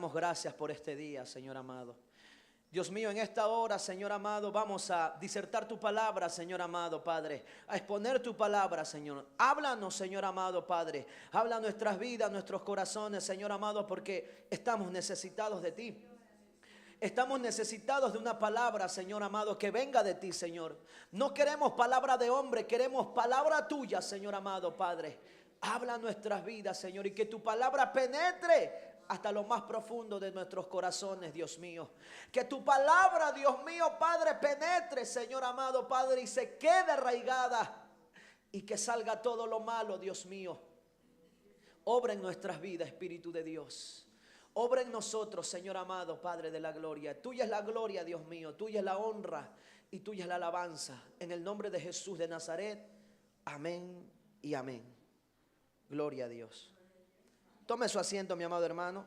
damos gracias por este día, Señor amado. Dios mío, en esta hora, Señor amado, vamos a disertar tu palabra, Señor amado, Padre. A exponer tu palabra, Señor. Háblanos, Señor amado, Padre. Habla nuestras vidas, nuestros corazones, Señor amado, porque estamos necesitados de ti. Estamos necesitados de una palabra, Señor amado, que venga de ti, Señor. No queremos palabra de hombre, queremos palabra tuya, Señor amado, Padre. Habla nuestras vidas, Señor, y que tu palabra penetre hasta lo más profundo de nuestros corazones, Dios mío. Que tu palabra, Dios mío, Padre, penetre, Señor amado, Padre, y se quede arraigada. Y que salga todo lo malo, Dios mío. Obra en nuestras vidas, Espíritu de Dios. Obra en nosotros, Señor amado, Padre de la gloria. Tuya es la gloria, Dios mío. Tuya es la honra y tuya es la alabanza. En el nombre de Jesús de Nazaret. Amén y amén. Gloria a Dios. Tome su asiento, mi amado hermano.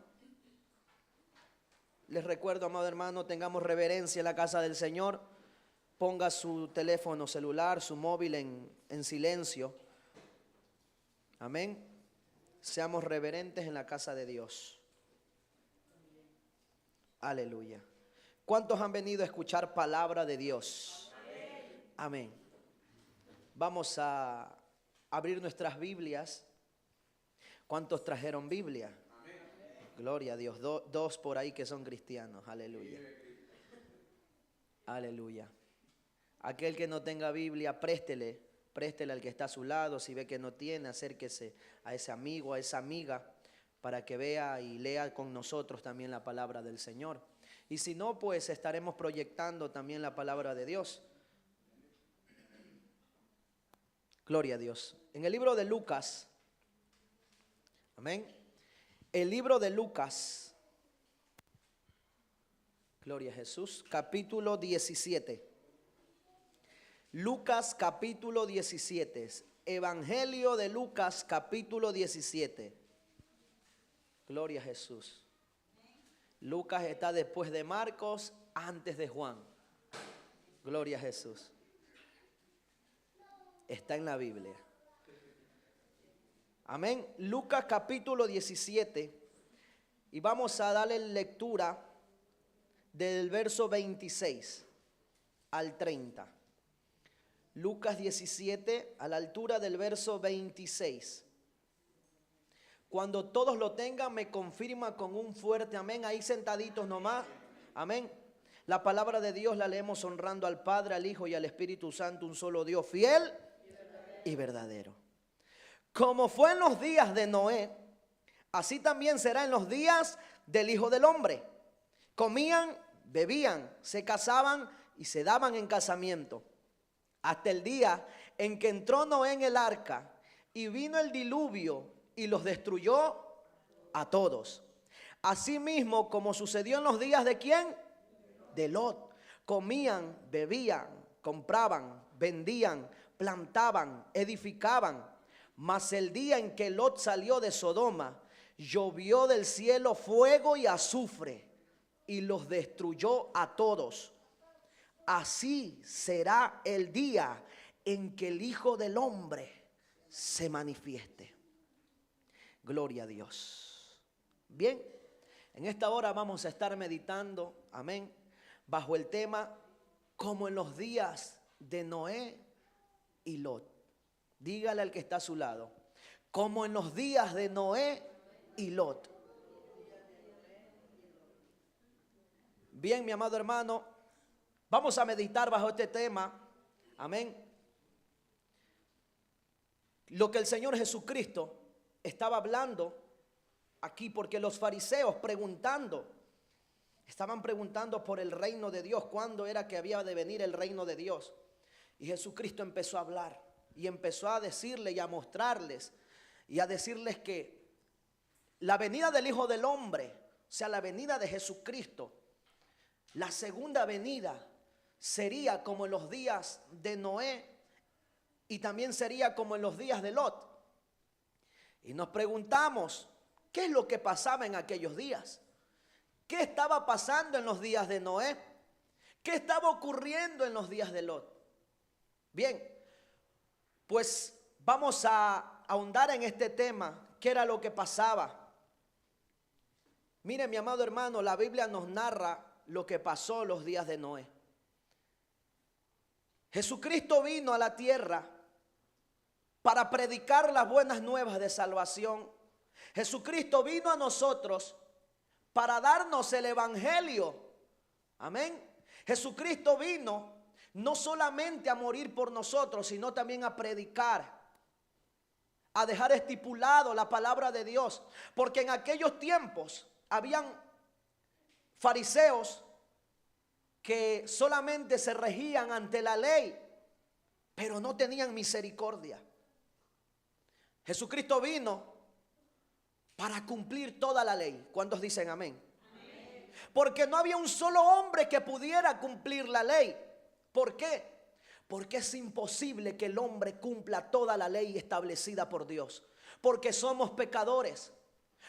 Les recuerdo, amado hermano, tengamos reverencia en la casa del Señor. Ponga su teléfono celular, su móvil en silencio. Amén. Seamos reverentes en la casa de Dios. Aleluya. ¿Cuántos han venido a escuchar palabra de Dios? Amén. Vamos a abrir nuestras Biblias. ¿Cuántos trajeron Biblia? Gloria a Dios. Dos por ahí que son cristianos. Aleluya. Aleluya. Aquel que no tenga Biblia, préstele al que está a su lado. Si ve que no tiene, acérquese a ese amigo, a esa amiga, para que vea y lea con nosotros también la palabra del Señor. Y si no, pues estaremos proyectando también la palabra de Dios. Gloria a Dios. En el libro de Lucas, amén. El libro de Lucas, gloria a Jesús, capítulo 17. Lucas capítulo 17. Evangelio de Lucas capítulo 17. Gloria a Jesús. Lucas está después de Marcos, antes de Juan. Gloria a Jesús. Está en la Biblia. Amén. Lucas capítulo 17. Y vamos a darle lectura del verso 26 al 30. Lucas 17 a la altura del verso 26. Cuando todos lo tengan, me confirma con un fuerte amén. Ahí sentaditos nomás. Amén. La palabra de Dios la leemos honrando al Padre, al Hijo y al Espíritu Santo, un solo Dios, fiel y verdadero. Como fue en los días de Noé, así también será en los días del Hijo del Hombre. Comían, bebían, se casaban y se daban en casamiento, hasta el día en que entró Noé en el arca y vino el diluvio y los destruyó a todos. Asimismo, como sucedió en los días de ¿quién? De Lot. Comían, bebían, compraban, vendían, plantaban, edificaban. Mas el día en que Lot salió de Sodoma, llovió del cielo fuego y azufre y los destruyó a todos. Así será el día en que el Hijo del Hombre se manifieste. Gloria a Dios. Bien, en esta hora vamos a estar meditando, amén, bajo el tema como en los días de Noé y Lot. Dígale al que está a su lado, como en los días de Noé y Lot. Bien, mi amado hermano, vamos a meditar bajo este tema, amén. Lo que el Señor Jesucristo estaba hablando aquí, porque los fariseos estaban preguntando por el reino de Dios, cuándo era que había de venir el reino de Dios. Y Jesucristo empezó a hablar y empezó a decirle y a mostrarles y a decirles que la venida del Hijo del Hombre, o sea, la venida de Jesucristo, la segunda venida sería como en los días de Noé y también sería como en los días de Lot. Y nos preguntamos, ¿qué es lo que pasaba en aquellos días? ¿Qué estaba pasando en los días de Noé? ¿Qué estaba ocurriendo en los días de Lot? Bien, pues vamos a ahondar en este tema. ¿Qué era lo que pasaba? Mire, mi amado hermano, la Biblia nos narra lo que pasó los días de Noé. Jesucristo vino a la tierra para predicar las buenas nuevas de salvación. Jesucristo vino a nosotros para darnos el evangelio. Amén. Jesucristo vino no solamente a morir por nosotros, sino también a predicar, a dejar estipulado la palabra de Dios. Porque en aquellos tiempos habían fariseos que solamente se regían ante la ley, pero no tenían misericordia. Jesucristo vino para cumplir toda la ley. ¿Cuántos dicen amén? Amén. Porque no había un solo hombre que pudiera cumplir la ley. ¿Por qué? Porque es imposible que el hombre cumpla toda la ley establecida por Dios. Porque somos pecadores.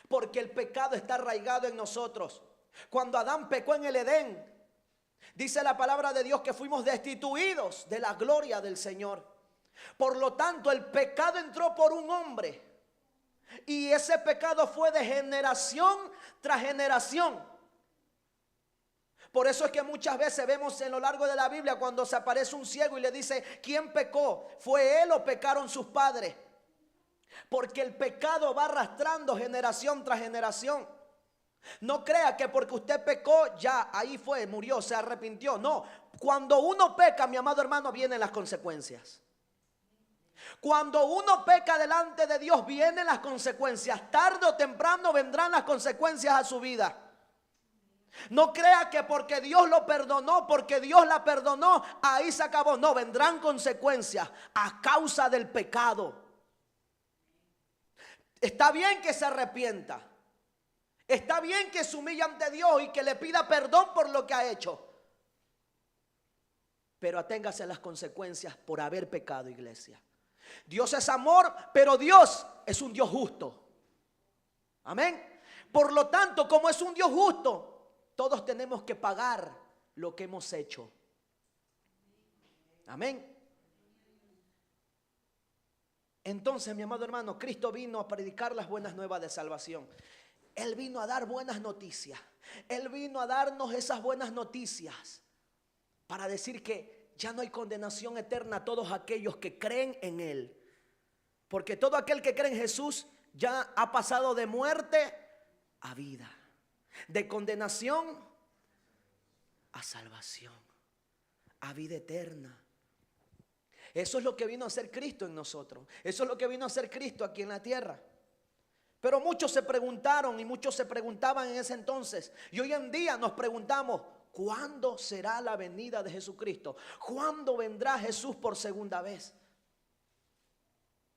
Porque el pecado está arraigado en nosotros. Cuando Adán pecó en el Edén, dice la palabra de Dios que fuimos destituidos de la gloria del Señor. Por lo tanto, el pecado entró por un hombre. Y ese pecado fue de generación tras generación. Por eso es que muchas veces vemos en lo largo de la Biblia cuando se aparece un ciego y le dice: ¿quién pecó? ¿Fue él o pecaron sus padres? Porque el pecado va arrastrando generación tras generación. No crea que porque usted pecó ya ahí fue, murió, se arrepintió. No, cuando uno peca, mi amado hermano, vienen las consecuencias. Cuando uno peca delante de Dios, vienen las consecuencias. Tarde o temprano vendrán las consecuencias a su vida. No crea que porque Dios lo perdonó, porque Dios la perdonó, ahí se acabó. No, vendrán consecuencias a causa del pecado. Está bien que se arrepienta. Está bien que se humille ante Dios y que le pida perdón por lo que ha hecho. Pero aténgase a las consecuencias por haber pecado, iglesia. Dios es amor, pero Dios es un Dios justo. Amén. Por lo tanto, como es un Dios justo, todos tenemos que pagar lo que hemos hecho. Amén. Entonces, mi amado hermano, Cristo vino a predicar las buenas nuevas de salvación. Él vino a dar buenas noticias. Él vino a darnos esas buenas noticias para decir que ya no hay condenación eterna a todos aquellos que creen en Él. Porque todo aquel que cree en Jesús ya ha pasado de muerte a vida, de condenación a salvación, a vida eterna. Eso es lo que vino a hacer Cristo en nosotros. Eso es lo que vino a hacer Cristo aquí en la tierra. Pero muchos se preguntaron y muchos se preguntaban en ese entonces. Y hoy en día nos preguntamos: ¿cuándo será la venida de Jesucristo? ¿Cuándo vendrá Jesús por segunda vez?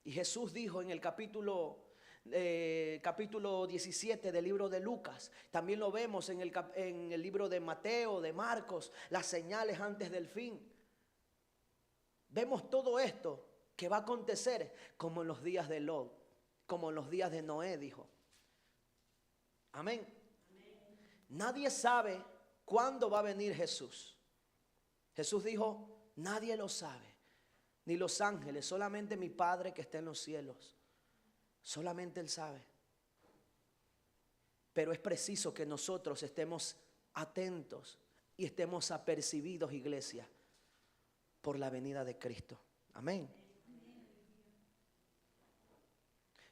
Y Jesús dijo en el capítulo 17 del libro de Lucas. También lo vemos en el libro de Mateo, de Marcos, las señales antes del fin. Vemos todo esto que va a acontecer como en los días de Lot, como en los días de Noé, dijo. Amén. Nadie sabe cuándo va a venir Jesús. Jesús dijo: nadie lo sabe, ni los ángeles, solamente mi Padre que está en los cielos. Solamente Él sabe. Pero es preciso que nosotros estemos atentos y estemos apercibidos, iglesia, por la venida de Cristo. Amén.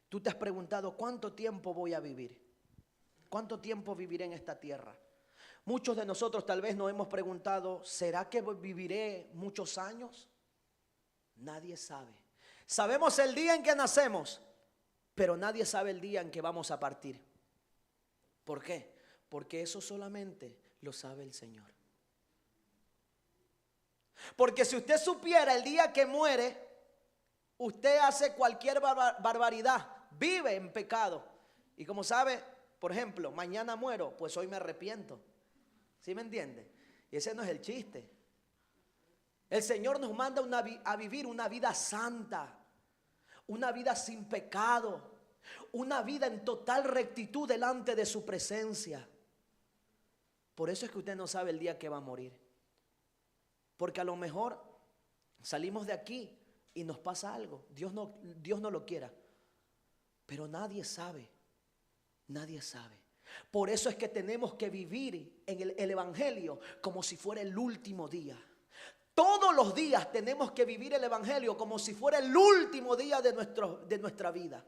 Tú te has preguntado: ¿cuánto tiempo voy a vivir? ¿Cuánto tiempo viviré en esta tierra? Muchos de nosotros tal vez nos hemos preguntado: ¿será que viviré muchos años? Nadie sabe. Sabemos el día en que nacemos, pero nadie sabe el día en que vamos a partir. ¿Por qué? Porque eso solamente lo sabe el Señor. Porque si usted supiera el día que muere, usted hace cualquier barbaridad, vive en pecado. Y como sabe, por ejemplo, mañana muero, pues hoy me arrepiento. ¿Sí me entiende? Y ese no es el chiste. El Señor nos manda a vivir una vida santa, una vida sin pecado, una vida en total rectitud delante de su presencia. Por eso es que usted no sabe el día que va a morir. Porque a lo mejor salimos de aquí y nos pasa algo. Dios no lo quiera. Pero nadie sabe. Nadie sabe. Por eso es que tenemos que vivir en el Evangelio como si fuera el último día. Todos los días tenemos que vivir el Evangelio como si fuera el último día de nuestra vida.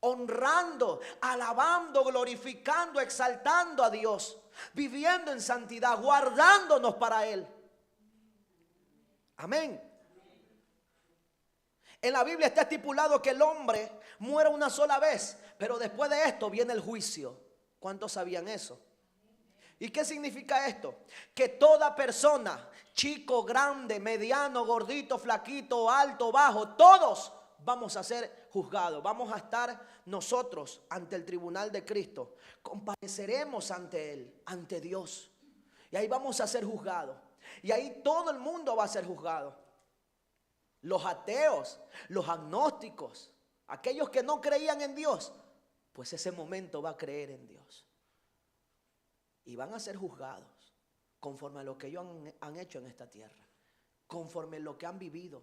Honrando, alabando, glorificando, exaltando a Dios. Viviendo en santidad, guardándonos para Él. Amén. En la Biblia está estipulado que el hombre muere una sola vez, pero después de esto viene el juicio. ¿Cuántos sabían eso? ¿Y qué significa esto? Que toda persona, chico, grande, mediano, gordito, flaquito, alto, bajo, todos vamos a ser juzgados. Vamos a estar nosotros ante el tribunal de Cristo. Compareceremos ante Él, ante Dios. Y ahí vamos a ser juzgados. Y ahí todo el mundo va a ser juzgado. Los ateos, los agnósticos, aquellos que no creían en Dios, pues ese momento va a creer en Dios. Y van a ser juzgados conforme a lo que ellos han hecho en esta tierra, conforme a lo que han vivido.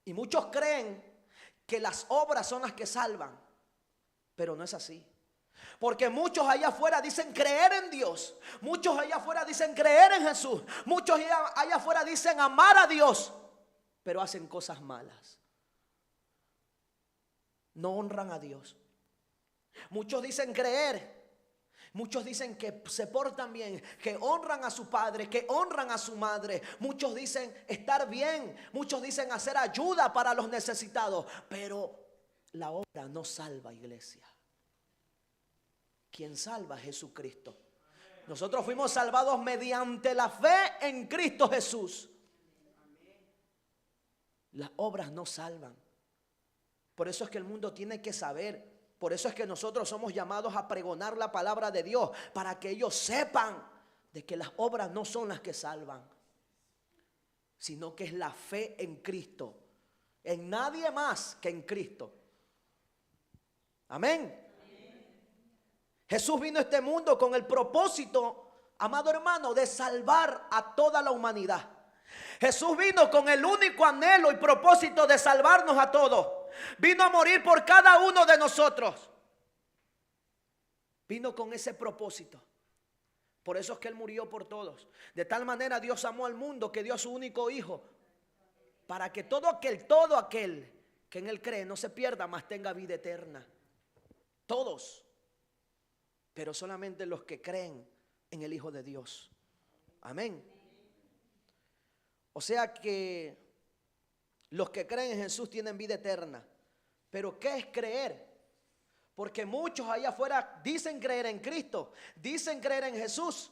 Y muchos creen que las obras son las que salvan, pero no es así. Porque muchos allá afuera dicen creer en Dios, muchos allá afuera dicen creer en Jesús, muchos allá afuera dicen amar a Dios, pero hacen cosas malas. No honran a Dios. Muchos dicen creer. Muchos dicen que se portan bien, que honran a su padre, que honran a su madre. Muchos dicen estar bien. Muchos dicen hacer ayuda para los necesitados. Pero la obra no salva, iglesia. Quien salva es Jesucristo. Nosotros fuimos salvados mediante la fe en Cristo Jesús. Las obras no salvan. Por eso es que el mundo tiene que saber. Por eso es que nosotros somos llamados a pregonar la palabra de Dios, para que ellos sepan de que las obras no son las que salvan, sino que es la fe en Cristo, en nadie más que en Cristo. Amén. Jesús vino a este mundo con el propósito, amado hermano, de salvar a toda la humanidad. Jesús vino con el único anhelo y propósito de salvarnos a todos. Vino a morir por cada uno de nosotros. Vino con ese propósito. Por eso es que Él murió por todos. De tal manera Dios amó al mundo que dio a su único Hijo, para que todo aquel que en Él cree no se pierda, mas tenga vida eterna. Todos. Pero solamente los que creen en el Hijo de Dios. Amén. O sea que los que creen en Jesús tienen vida eterna. Pero ¿qué es creer? Porque muchos allá afuera dicen creer en Cristo, dicen creer en Jesús.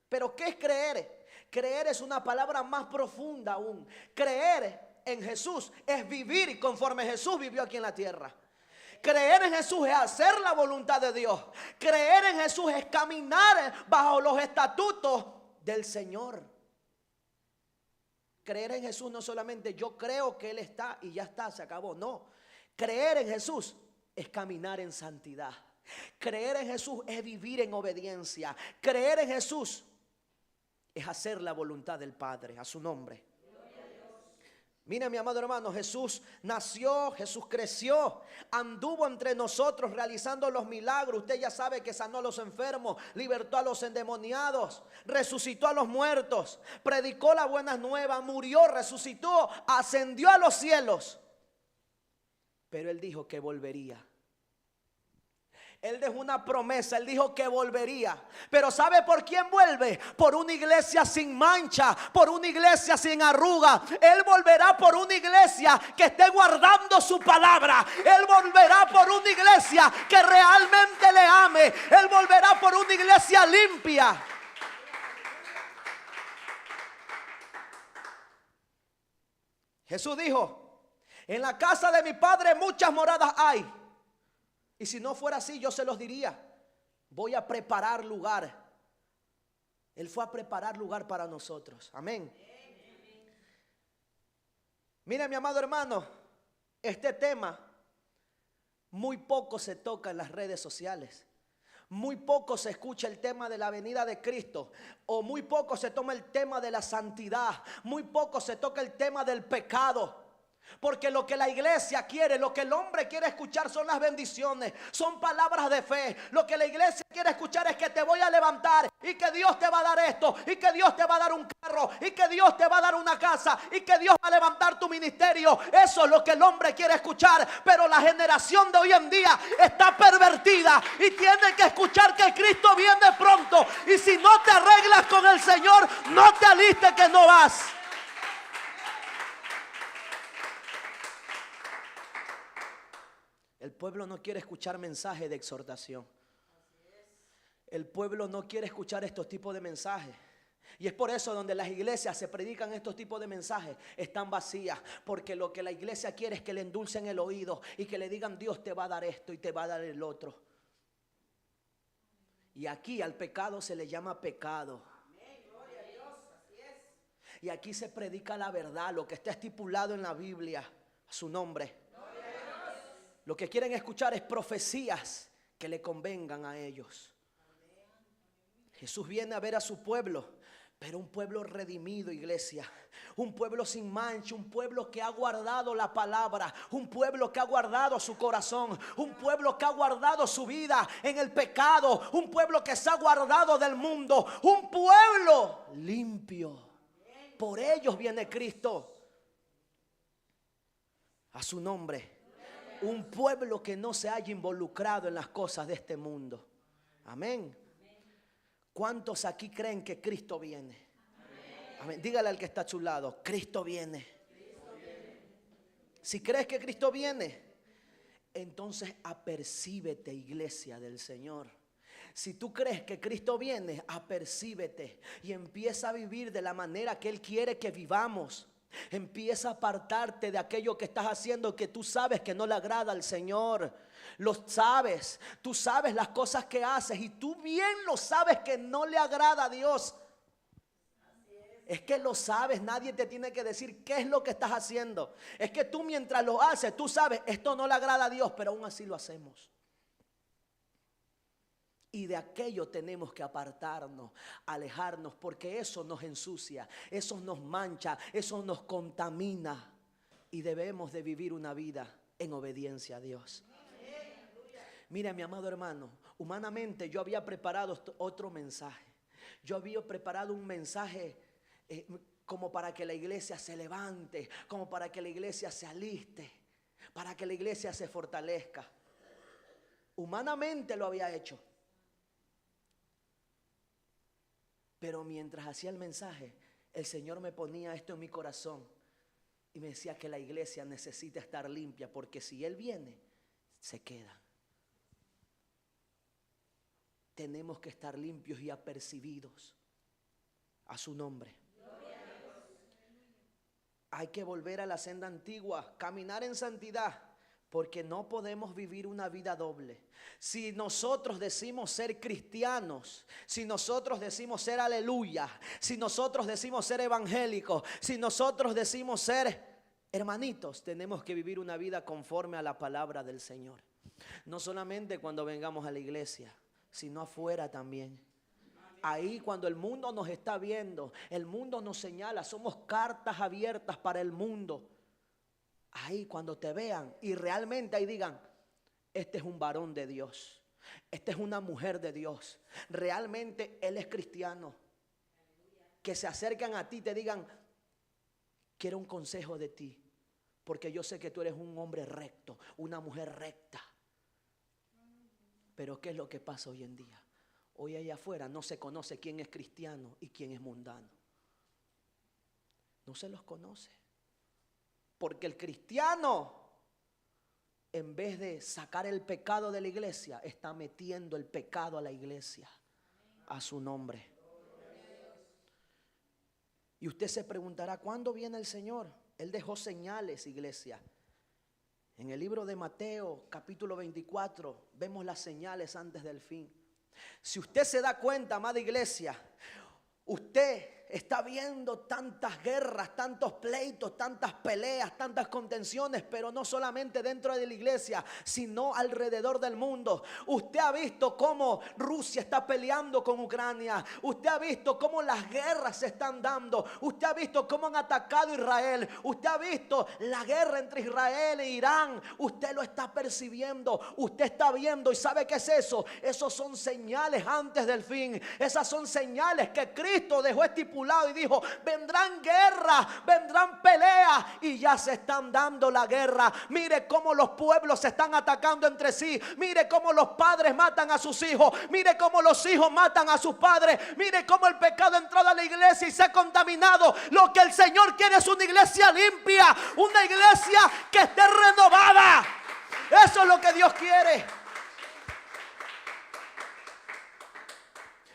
Pero ¿qué es creer? Creer es una palabra más profunda aún. Creer en Jesús es vivir conforme Jesús vivió aquí en la tierra. Creer en Jesús es hacer la voluntad de Dios. Creer en Jesús es caminar bajo los estatutos del Señor. Creer en Jesús no solamente yo creo que Él está y ya está, se acabó. No, creer en Jesús es caminar en santidad. Creer en Jesús es vivir en obediencia. Creer en Jesús es hacer la voluntad del Padre, a su nombre. Mira, mi amado hermano, Jesús nació, Jesús creció, anduvo entre nosotros realizando los milagros. Usted ya sabe que sanó a los enfermos, libertó a los endemoniados, resucitó a los muertos, predicó la buena nueva, murió, resucitó, ascendió a los cielos. Pero Él dijo que volvería. Él dejó una promesa, Él dijo que volvería. Pero ¿sabe por quién vuelve? Por una iglesia sin mancha, por una iglesia sin arruga. Él volverá por una iglesia que esté guardando su palabra. Él volverá por una iglesia que realmente le ame. Él volverá por una iglesia limpia. Jesús dijo: en la casa de mi Padre muchas moradas hay. Y si no fuera así, yo se los diría. Voy a preparar lugar. Él fue a preparar lugar para nosotros. Amén. Mire, mi amado hermano, este tema muy poco se toca en las redes sociales. Muy poco se escucha el tema de la venida de Cristo, o muy poco se toma el tema de la santidad, muy poco se toca el tema del pecado. Porque lo que la iglesia quiere, lo que el hombre quiere escuchar son las bendiciones, son palabras de fe. Lo que la iglesia quiere escuchar es que te voy a levantar y que Dios te va a dar esto, y que Dios te va a dar un carro, y que Dios te va a dar una casa, y que Dios va a levantar tu ministerio. Eso es lo que el hombre quiere escuchar. Pero la generación de hoy en día está pervertida y tiene que escuchar que Cristo viene pronto. Y si no te arreglas con el Señor, no te alistes que no vas. El pueblo no quiere escuchar mensajes de exhortación. El pueblo no quiere escuchar estos tipos de mensajes. Y es por eso donde las iglesias se predican estos tipos de mensajes están vacías. Porque lo que la iglesia quiere es que le endulcen el oído y que le digan: Dios te va a dar esto y te va a dar el otro. Y aquí al pecado se le llama pecado. Y aquí se predica la verdad, lo que está estipulado en la Biblia, a su nombre. Lo que quieren escuchar es profecías que le convengan a ellos. Jesús viene a ver a su pueblo, pero un pueblo redimido, iglesia. Un pueblo sin mancha, un pueblo que ha guardado la palabra, un pueblo que ha guardado su corazón, un pueblo que ha guardado su vida en el pecado, un pueblo que se ha guardado del mundo, un pueblo limpio. Por ellos viene Cristo. A su nombre. Un pueblo que no se haya involucrado en las cosas de este mundo. Amén. ¿Cuántos aquí creen que Cristo viene? Amén. Dígale al que está a su lado: Cristo viene. Si crees que Cristo viene, entonces apercíbete, iglesia del Señor. Si tú crees que Cristo viene, apercíbete y empieza a vivir de la manera que Él quiere que vivamos. Empieza a apartarte de aquello que estás haciendo que tú sabes que no le agrada al Señor. Lo sabes, tú sabes las cosas que haces y tú bien lo sabes que no le agrada a Dios. Es que lo sabes, nadie te tiene que decir qué es lo que estás haciendo. Es que tú mientras lo haces, tú sabes, esto no le agrada a Dios, pero aún así lo hacemos. Y de aquello tenemos que apartarnos, alejarnos, porque eso nos ensucia, eso nos mancha, eso nos contamina. Y debemos de vivir una vida en obediencia a Dios. Mira, mi amado hermano, humanamente yo había preparado otro mensaje. Yo había preparado un mensaje como para que la iglesia se levante, como para que la iglesia se aliste, para que la iglesia se fortalezca. Humanamente lo había hecho. Pero mientras hacía el mensaje, el Señor me ponía esto en mi corazón y me decía que la iglesia necesita estar limpia, porque si Él viene, se queda. Tenemos que estar limpios y apercibidos a su nombre. Hay que volver a la senda antigua, caminar en santidad, porque no podemos vivir una vida doble. Si nosotros decimos ser cristianos, si nosotros decimos ser aleluya, si nosotros decimos ser evangélicos, si nosotros decimos ser hermanitos, tenemos que vivir una vida conforme a la palabra del Señor. No solamente cuando vengamos a la iglesia, sino afuera también. Ahí cuando el mundo nos está viendo, el mundo nos señala, somos cartas abiertas para el mundo. Ahí cuando te vean y realmente ahí digan: este es un varón de Dios, esta es una mujer de Dios, realmente él es cristiano. Que se acercan a ti y te digan: quiero un consejo de ti, porque yo sé que tú eres un hombre recto, una mujer recta. Pero ¿qué es lo que pasa hoy en día? Hoy allá afuera no se conoce quién es cristiano y quién es mundano. No se los conoce. Porque el cristiano, en vez de sacar el pecado de la iglesia, está metiendo el pecado a la iglesia. A su nombre. Y usted se preguntará: ¿cuándo viene el Señor? Él dejó señales, iglesia. En el libro de Mateo, capítulo 24, vemos las señales antes del fin. Si usted se da cuenta, amada iglesia, usted está viendo tantas guerras, tantos pleitos, tantas peleas, tantas contenciones, pero no solamente dentro de la iglesia, sino alrededor del mundo. Usted ha visto cómo Rusia está peleando con Ucrania. Usted ha visto cómo las guerras se están dando. Usted ha visto cómo han atacado a Israel. Usted ha visto la guerra entre Israel e Irán. Usted lo está percibiendo. Usted está viendo. ¿Y sabe qué es eso? Esos son señales antes del fin. Esas son señales que Cristo dejó estipulado y dijo: vendrán guerras, vendrán peleas, y ya se están dando la guerra. Mire cómo los pueblos se están atacando entre sí. Mire cómo los padres matan a sus hijos. Mire cómo los hijos matan a sus padres. Mire cómo el pecado ha entrado a la iglesia y se ha contaminado. Lo que el Señor quiere es una iglesia limpia, una iglesia que esté renovada. Eso es lo que Dios quiere.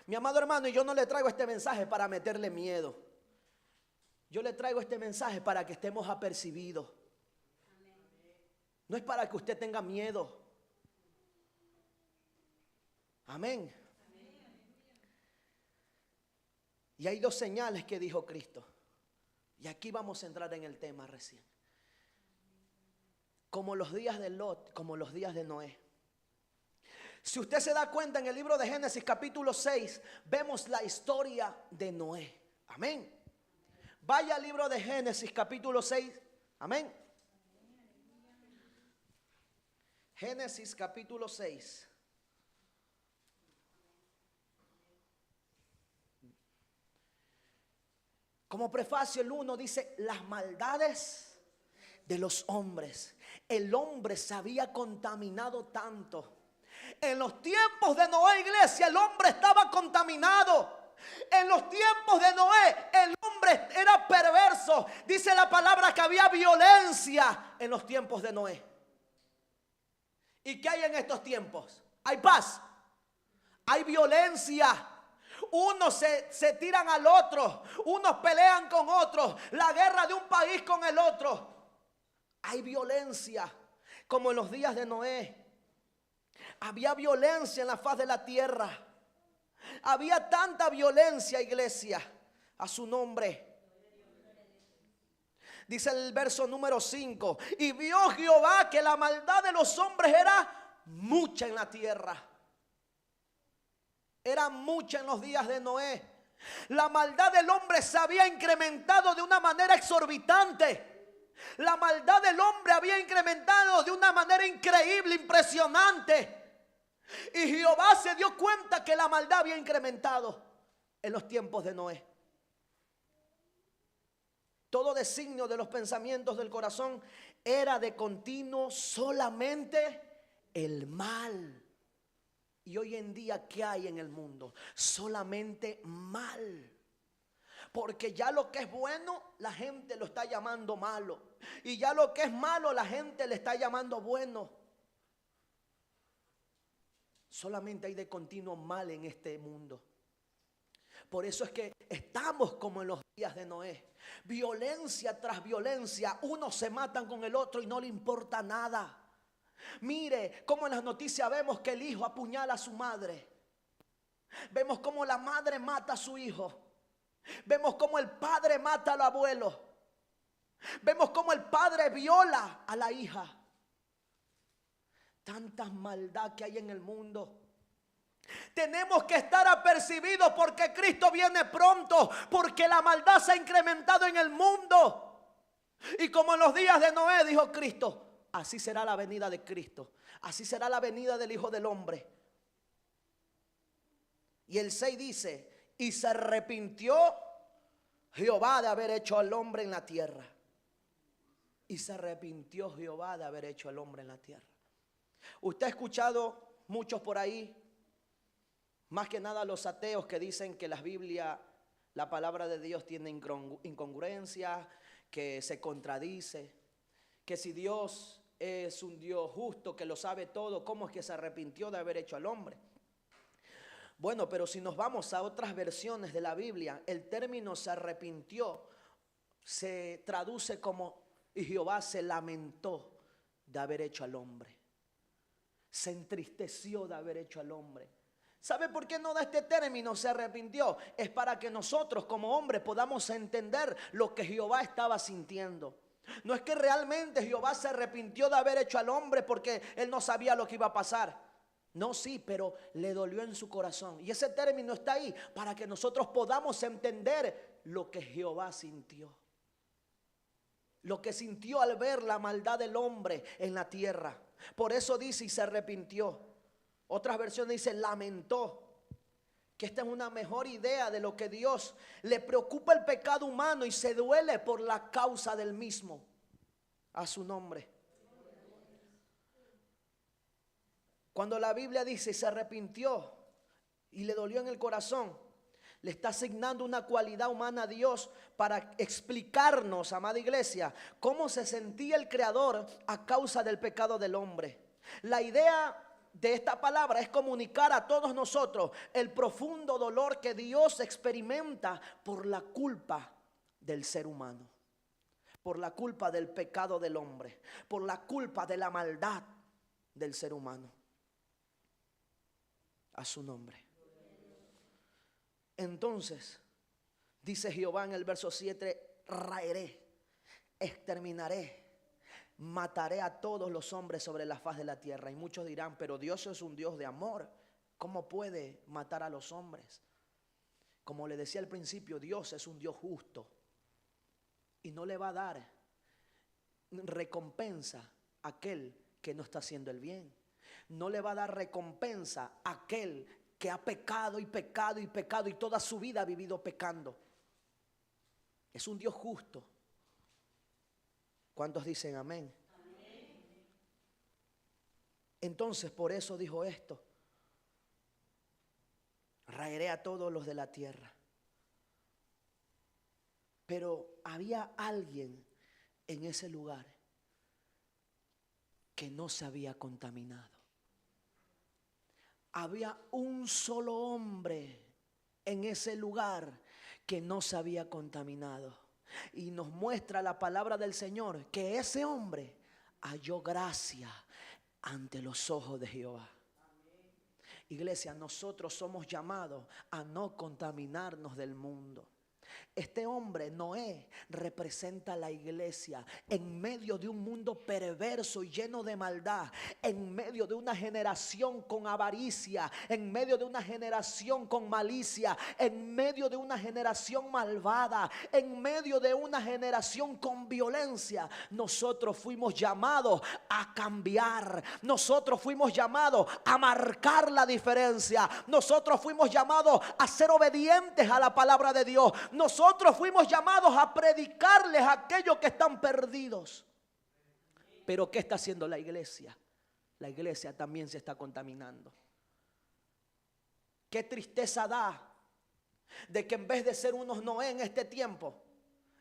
Mi amado hermano, y yo no le traigo este mensaje para meterle miedo. Yo le traigo este mensaje para que estemos apercibidos. No es para que usted tenga miedo. Amén. Y hay dos señales que dijo Cristo. Y aquí vamos a entrar en el tema recién. Como los días de Lot, como los días de Noé. Si usted se da cuenta, en el libro de Génesis capítulo 6 vemos la historia de Noé. Amén. Vaya al libro de Génesis capítulo 6. Amén. Génesis capítulo 6. Como prefacio, el 1 dice: las maldades de los hombres. El hombre se había contaminado tanto. En los tiempos de Noé, iglesia, el hombre estaba contaminado. En los tiempos de Noé, el hombre era perverso. Dice la palabra que había violencia en los tiempos de Noé. ¿Y qué hay en estos tiempos? Hay paz, hay violencia. Unos se tiran al otro, unos pelean con otros, la guerra de un país con el otro. Hay violencia, como en los días de Noé. Había violencia en la faz de la tierra. Había tanta violencia, iglesia, a su nombre. Dice el verso número 5: y vio Jehová que la maldad de los hombres era mucha en la tierra. Era mucha en los días de Noé. La maldad del hombre se había incrementado de una manera exorbitante. La maldad del hombre había incrementado de una manera increíble, impresionante. Y Jehová se dio cuenta que la maldad había incrementado en los tiempos de Noé. Todo designio de los pensamientos del corazón era de continuo solamente el mal. Y hoy en día, ¿qué hay en el mundo? Solamente mal. Porque ya lo que es bueno, la gente lo está llamando malo. Y ya lo que es malo, la gente le está llamando bueno. Solamente hay de continuo mal en este mundo. Por eso es que estamos como en los días de Noé. Violencia tras violencia. Unos se matan con el otro y no le importa nada. Mire cómo en las noticias vemos que el hijo apuñala a su madre. Vemos cómo la madre mata a su hijo. Vemos cómo el padre mata al abuelo. Vemos cómo el padre viola a la hija. Tanta maldad que hay en el mundo. Tenemos que estar apercibidos porque Cristo viene pronto. Porque la maldad se ha incrementado en el mundo. Y como en los días de Noé, dijo Cristo, así será la venida de Cristo. Así será la venida del Hijo del Hombre. Y el 6 dice: y se arrepintió Jehová de haber hecho al hombre en la tierra. Y se arrepintió Jehová de haber hecho al hombre en la tierra. Usted ha escuchado muchos por ahí, más que nada los ateos, que dicen que la Biblia, la palabra de Dios, tiene incongruencia, que se contradice, que si Dios es un Dios justo que lo sabe todo, ¿cómo es que se arrepintió de haber hecho al hombre? Bueno, pero si nos vamos a otras versiones de la Biblia, el término se arrepintió se traduce como: y Jehová se lamentó de haber hecho al hombre. Se entristeció de haber hecho al hombre. ¿Sabe por qué no da este término se arrepintió? Es para que nosotros como hombres podamos entender lo que Jehová estaba sintiendo. No es que realmente Jehová se arrepintió de haber hecho al hombre porque él no sabía lo que iba a pasar. No, sí, pero le dolió en su corazón. Y ese término está ahí para que nosotros podamos entender lo que Jehová sintió. Lo que sintió al ver la maldad del hombre en la tierra. Por eso dice y se arrepintió. Otras versiones dicen lamentó. Que esta es una mejor idea de lo que Dios le preocupa el pecado humano y se duele por la causa del mismo. A su nombre. Cuando la Biblia dice se arrepintió y le dolió en el corazón, le está asignando una cualidad humana a Dios para explicarnos, amada iglesia, cómo se sentía el Creador a causa del pecado del hombre. La idea de esta palabra es comunicar a todos nosotros el profundo dolor que Dios experimenta por la culpa del ser humano, por la culpa del pecado del hombre, por la culpa de la maldad del ser humano. A su nombre. Entonces, dice Jehová en el verso 7, raeré, exterminaré, mataré a todos los hombres sobre la faz de la tierra. Y muchos dirán, pero Dios es un Dios de amor, ¿cómo puede matar a los hombres? Como le decía al principio, Dios es un Dios justo y no le va a dar recompensa a aquel que no está haciendo el bien. No le va a dar recompensa a aquel que ha pecado y pecado y pecado y toda su vida ha vivido pecando. Es un Dios justo. ¿Cuántos dicen amén? Amén. Entonces por eso dijo esto: raeré a todos los de la tierra. Pero había alguien en ese lugar que no se había contaminado. Había un solo hombre en ese lugar que no se había contaminado. Y nos muestra la palabra del Señor que ese hombre halló gracia ante los ojos de Jehová. Iglesia, nosotros somos llamados a no contaminarnos del mundo. Este hombre, Noé, representa a la iglesia en medio de un mundo perverso y lleno de maldad, en medio de una generación con avaricia, en medio de una generación con malicia, en medio de una generación malvada, en medio de una generación con violencia. Nosotros fuimos llamados a cambiar, nosotros fuimos llamados a marcar la diferencia, nosotros fuimos llamados a ser obedientes a la palabra de Dios. Nosotros fuimos llamados a predicarles a aquellos que están perdidos. Pero ¿qué está haciendo la iglesia? La iglesia también se está contaminando. Qué tristeza da de que en vez de ser unos Noé en este tiempo,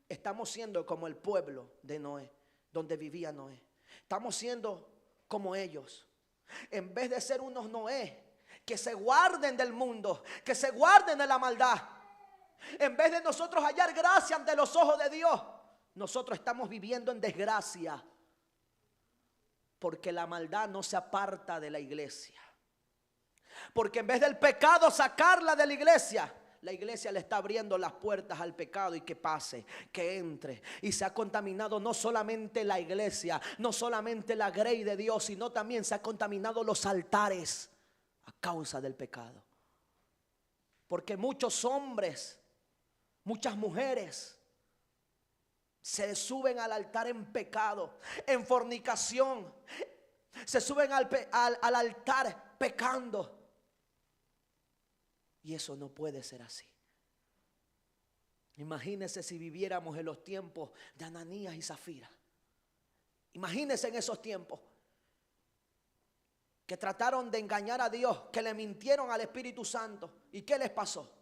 estamos siendo como el pueblo de Noé, donde vivía Noé. Estamos siendo como ellos. En vez de ser unos Noé que se guarden del mundo, que se guarden de la maldad, en vez de nosotros hallar gracia ante los ojos de Dios, nosotros estamos viviendo en desgracia. Porque la maldad no se aparta de la iglesia. Porque en vez del pecado sacarla de la iglesia le está abriendo las puertas al pecado y que pase, que entre. Y se ha contaminado no solamente la iglesia, no solamente la grey de Dios, sino también se ha contaminado los altares a causa del pecado. Porque muchos hombres, muchas mujeres se suben al altar en pecado, en fornicación. Se suben al altar pecando. Y eso no puede ser así. Imagínense si viviéramos en los tiempos de Ananías y Zafira. Imagínense en esos tiempos que trataron de engañar a Dios, que le mintieron al Espíritu Santo. ¿Y qué les pasó?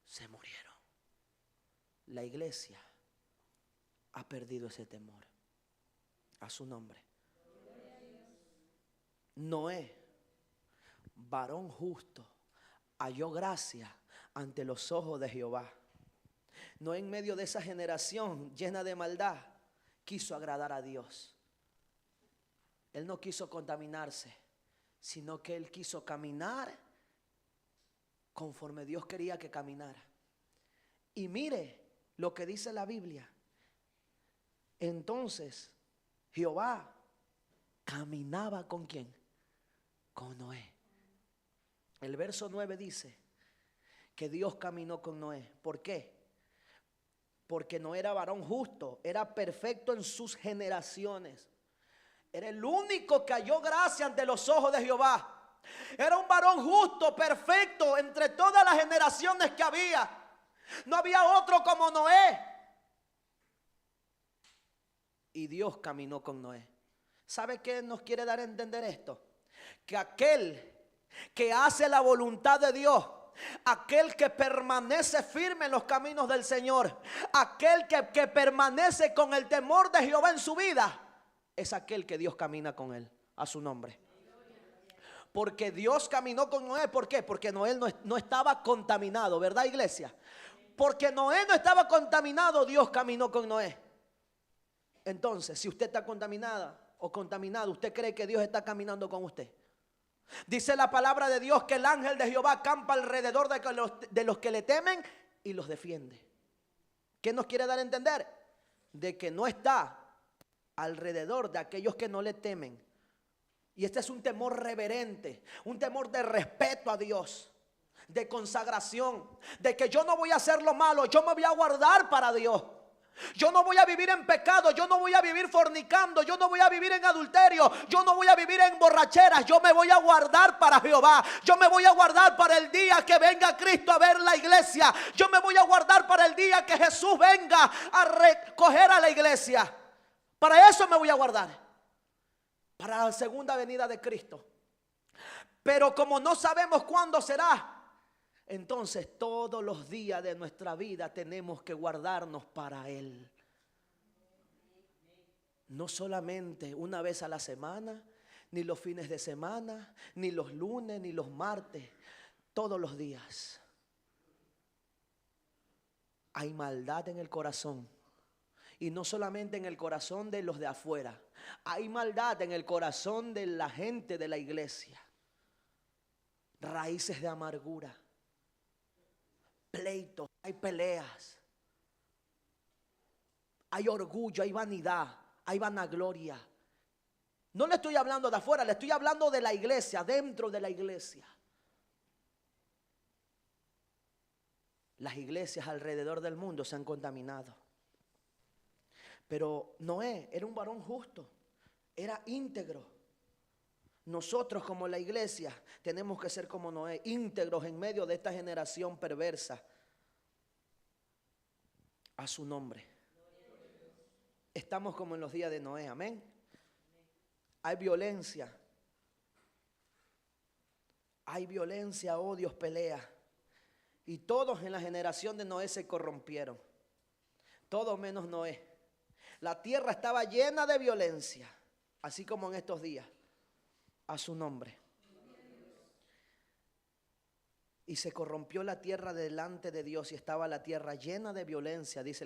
Se murieron. La iglesia ha perdido ese temor. A su nombre. Noé, varón justo, halló gracia ante los ojos de Jehová. No en medio de esa generación llena de maldad quiso agradar a Dios. Él no quiso contaminarse, sino que él quiso caminar conforme Dios quería que caminara. Y mire lo que dice la Biblia. Entonces Jehová caminaba ¿con quién? Con Noé. El verso 9 dice que Dios caminó con Noé. ¿Por qué? Porque no era varón justo, era perfecto en sus generaciones. Era el único que halló gracia ante los ojos de Jehová. Era un varón justo, perfecto entre todas las generaciones que había. No había otro como Noé. Y Dios caminó con Noé. ¿Sabe qué nos quiere dar a entender esto? Que aquel que hace la voluntad de Dios, aquel que permanece firme en los caminos del Señor, aquel que permanece con el temor de Jehová en su vida, es aquel que Dios camina con él, a su nombre. Porque Dios caminó con Noé. ¿Por qué? Porque Noé no estaba contaminado, ¿verdad, iglesia? Porque Noé no estaba contaminado, Dios caminó con Noé. Entonces, si usted está contaminada o contaminado, ¿usted cree que Dios está caminando con usted? Dice la palabra de Dios que el ángel de Jehová acampa alrededor de los que le temen y los defiende. ¿Qué nos quiere dar a entender? De que no está alrededor de aquellos que no le temen. Y este es un temor reverente, un temor de respeto a Dios, de consagración, de que yo no voy a hacer lo malo, yo me voy a guardar para Dios. Yo no voy a vivir en pecado, yo no voy a vivir fornicando, yo no voy a vivir en adulterio, yo no voy a vivir en borracheras, yo me voy a guardar para Jehová. Yo me voy a guardar para el día que venga Cristo a ver la iglesia. Yo me voy a guardar para el día que Jesús venga a recoger a la iglesia. Para eso me voy a guardar, para la segunda venida de Cristo. Pero como no sabemos cuándo será, entonces todos los días de nuestra vida tenemos que guardarnos para Él. No solamente una vez a la semana, ni los fines de semana, ni los lunes, ni los martes, todos los días. Hay maldad en el corazón. Y no solamente en el corazón de los de afuera. Hay maldad en el corazón de la gente de la iglesia. Raíces de amargura, pleitos, hay peleas, hay orgullo, hay vanidad, hay vanagloria. No le estoy hablando de afuera, le estoy hablando de la iglesia, dentro de la iglesia. Las iglesias alrededor del mundo se han contaminado. Pero Noé era un varón justo, era íntegro. Nosotros como la iglesia tenemos que ser como Noé, íntegros en medio de esta generación perversa. A su nombre. Estamos como en los días de Noé, amén. Hay violencia, odios, peleas. Y todos en la generación de Noé se corrompieron. Todos menos Noé. La tierra estaba llena de violencia, así como en estos días. A su nombre. Y se corrompió la tierra delante de Dios y estaba la tierra llena de violencia, dice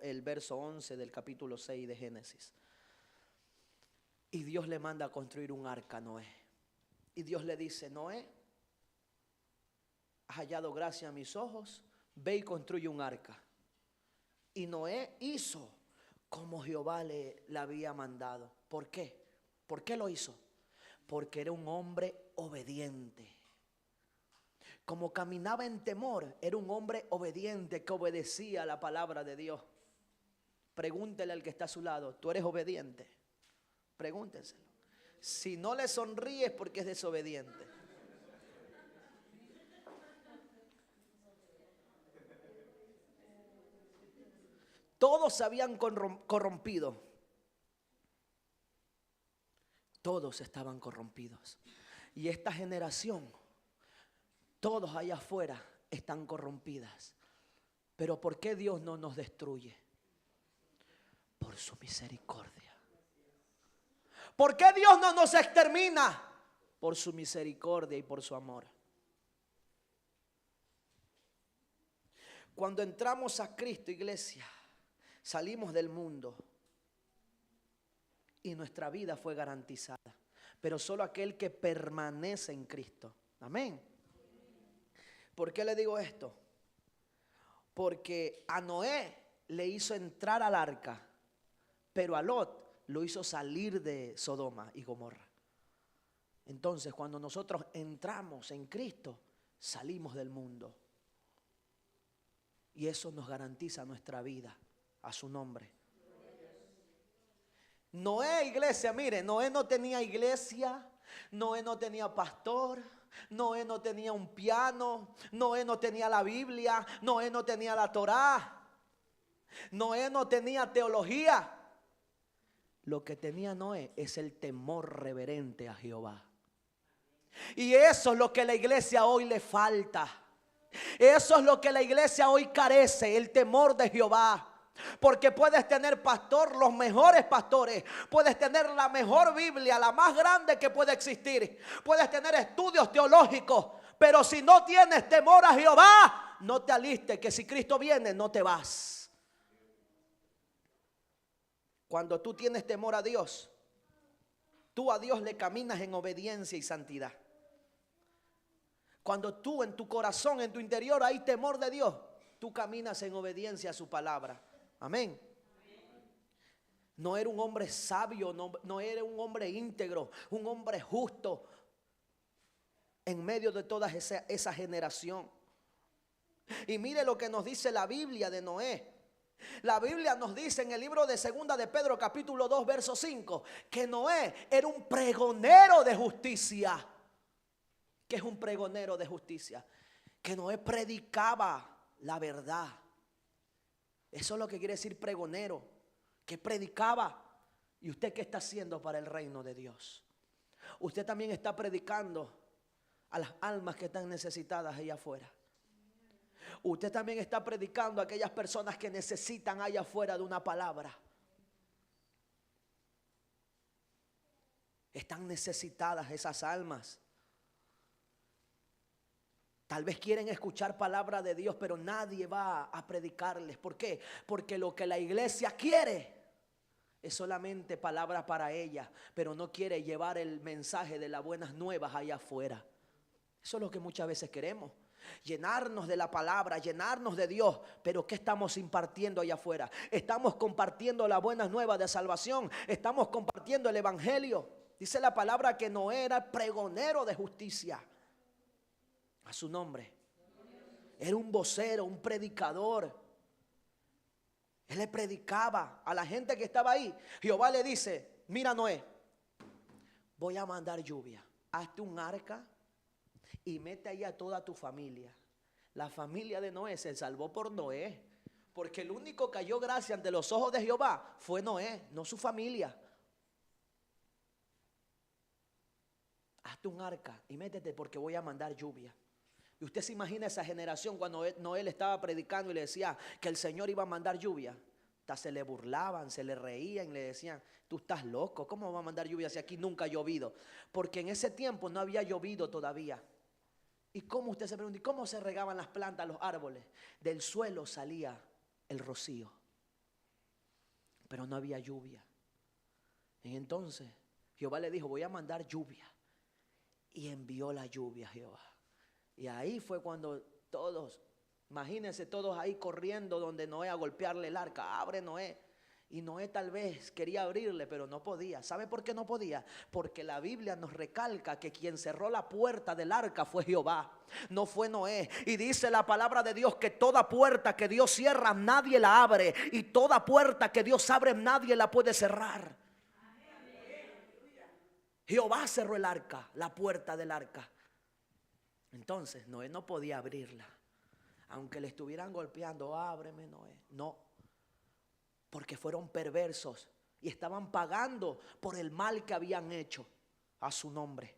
el verso 11 del capítulo 6 de Génesis. Y Dios le manda a construir un arca a Noé. Y Dios le dice: Noé, has hallado gracia a mis ojos, ve y construye un arca. Y Noé hizo como Jehová le había mandado. ¿Por qué? ¿Por qué lo hizo? Porque era un hombre obediente. Como caminaba en temor, era un hombre obediente que obedecía a la palabra de Dios. Pregúntele al que está a su lado: ¿tú eres obediente? Pregúntenselo. Si no le sonríes, porque es desobediente. Todos se habían corrompido. Todos estaban corrompidos. Y esta generación, todos allá afuera están corrompidas. Pero ¿por qué Dios no nos destruye? Por su misericordia. ¿Por qué Dios no nos extermina? Por su misericordia y por su amor. Cuando entramos a Cristo, iglesia, salimos del mundo y nuestra vida fue garantizada. Pero solo aquel que permanece en Cristo. Amén. ¿Por qué le digo esto? Porque a Noé le hizo entrar al arca, pero a Lot lo hizo salir de Sodoma y Gomorra. Entonces, cuando nosotros entramos en Cristo, salimos del mundo. Y eso nos garantiza nuestra vida. A su nombre. Noé, iglesia, mire, Noé no tenía iglesia, Noé no tenía pastor, Noé no tenía un piano, Noé no tenía la Biblia, Noé no tenía la Torá, Noé no tenía teología. Lo que tenía Noé es el temor reverente a Jehová. Y eso es lo que a la iglesia hoy le falta. Eso es lo que la iglesia hoy carece, el temor de Jehová. Porque puedes tener pastor, los mejores pastores, puedes tener la mejor Biblia, la más grande que puede existir, puedes tener estudios teológicos, pero si no tienes temor a Jehová, no te alistes, que si Cristo viene no te vas. Cuando tú tienes temor a Dios, tú a Dios le caminas en obediencia y santidad. Cuando tú en tu corazón, en tu interior hay temor de Dios, tú caminas en obediencia a su palabra. Amén. No era un hombre sabio, no era un hombre íntegro, un hombre justo en medio de toda esa generación. Y mire lo que nos dice la Biblia de Noé. La Biblia nos dice en el libro de Segunda de Pedro capítulo 2 verso 5 que Noé era un pregonero de justicia. ¿Qué es un pregonero de justicia? Que Noé predicaba la verdad. Eso es lo que quiere decir pregonero, que predicaba. ¿Y usted qué está haciendo para el reino de Dios? Usted también está predicando a las almas que están necesitadas allá afuera. Usted también está predicando a aquellas personas que necesitan allá afuera de una palabra. Están necesitadas esas almas. Tal vez quieren escuchar palabra de Dios, pero nadie va a predicarles. ¿Por qué? Porque lo que la iglesia quiere es solamente palabra para ella, pero no quiere llevar el mensaje de las buenas nuevas allá afuera. Eso es lo que muchas veces queremos. Llenarnos de la palabra, llenarnos de Dios. Pero ¿qué estamos impartiendo allá afuera? Estamos compartiendo las buenas nuevas de salvación. Estamos compartiendo el evangelio. Dice la palabra que Noé era pregonero de justicia. A su nombre. Era un vocero, un predicador. Él le predicaba a la gente que estaba ahí. Jehová le dice: mira, Noé, voy a mandar lluvia. Hazte un arca y mete ahí a toda tu familia. La familia de Noé se salvó por Noé, porque el único que halló gracia ante los ojos de Jehová fue Noé, no su familia. Hazte un arca y métete porque voy a mandar lluvia. Y usted se imagina esa generación cuando Noé le estaba predicando y le decía que el Señor iba a mandar lluvia. Hasta se le burlaban, se le reían y le decían: tú estás loco, ¿cómo va a mandar lluvia si aquí nunca ha llovido? Porque en ese tiempo no había llovido todavía. ¿Y cómo usted se pregunta? ¿Y cómo se regaban las plantas, los árboles? Del suelo salía el rocío, pero no había lluvia. Y entonces Jehová le dijo: voy a mandar lluvia. Y envió la lluvia Jehová. Y ahí fue cuando todos, imagínense todos ahí corriendo donde Noé a golpearle el arca. Abre, Noé. Y Noé tal vez quería abrirle, pero no podía. ¿Sabe por qué no podía? Porque la Biblia nos recalca que quien cerró la puerta del arca fue Jehová, no fue Noé. Y dice la palabra de Dios que toda puerta que Dios cierra nadie la abre, y toda puerta que Dios abre nadie la puede cerrar. Jehová cerró el arca, la puerta del arca. Entonces Noé no podía abrirla, aunque le estuvieran golpeando: ábreme, Noé. No, porque fueron perversos y estaban pagando por el mal que habían hecho. A su nombre.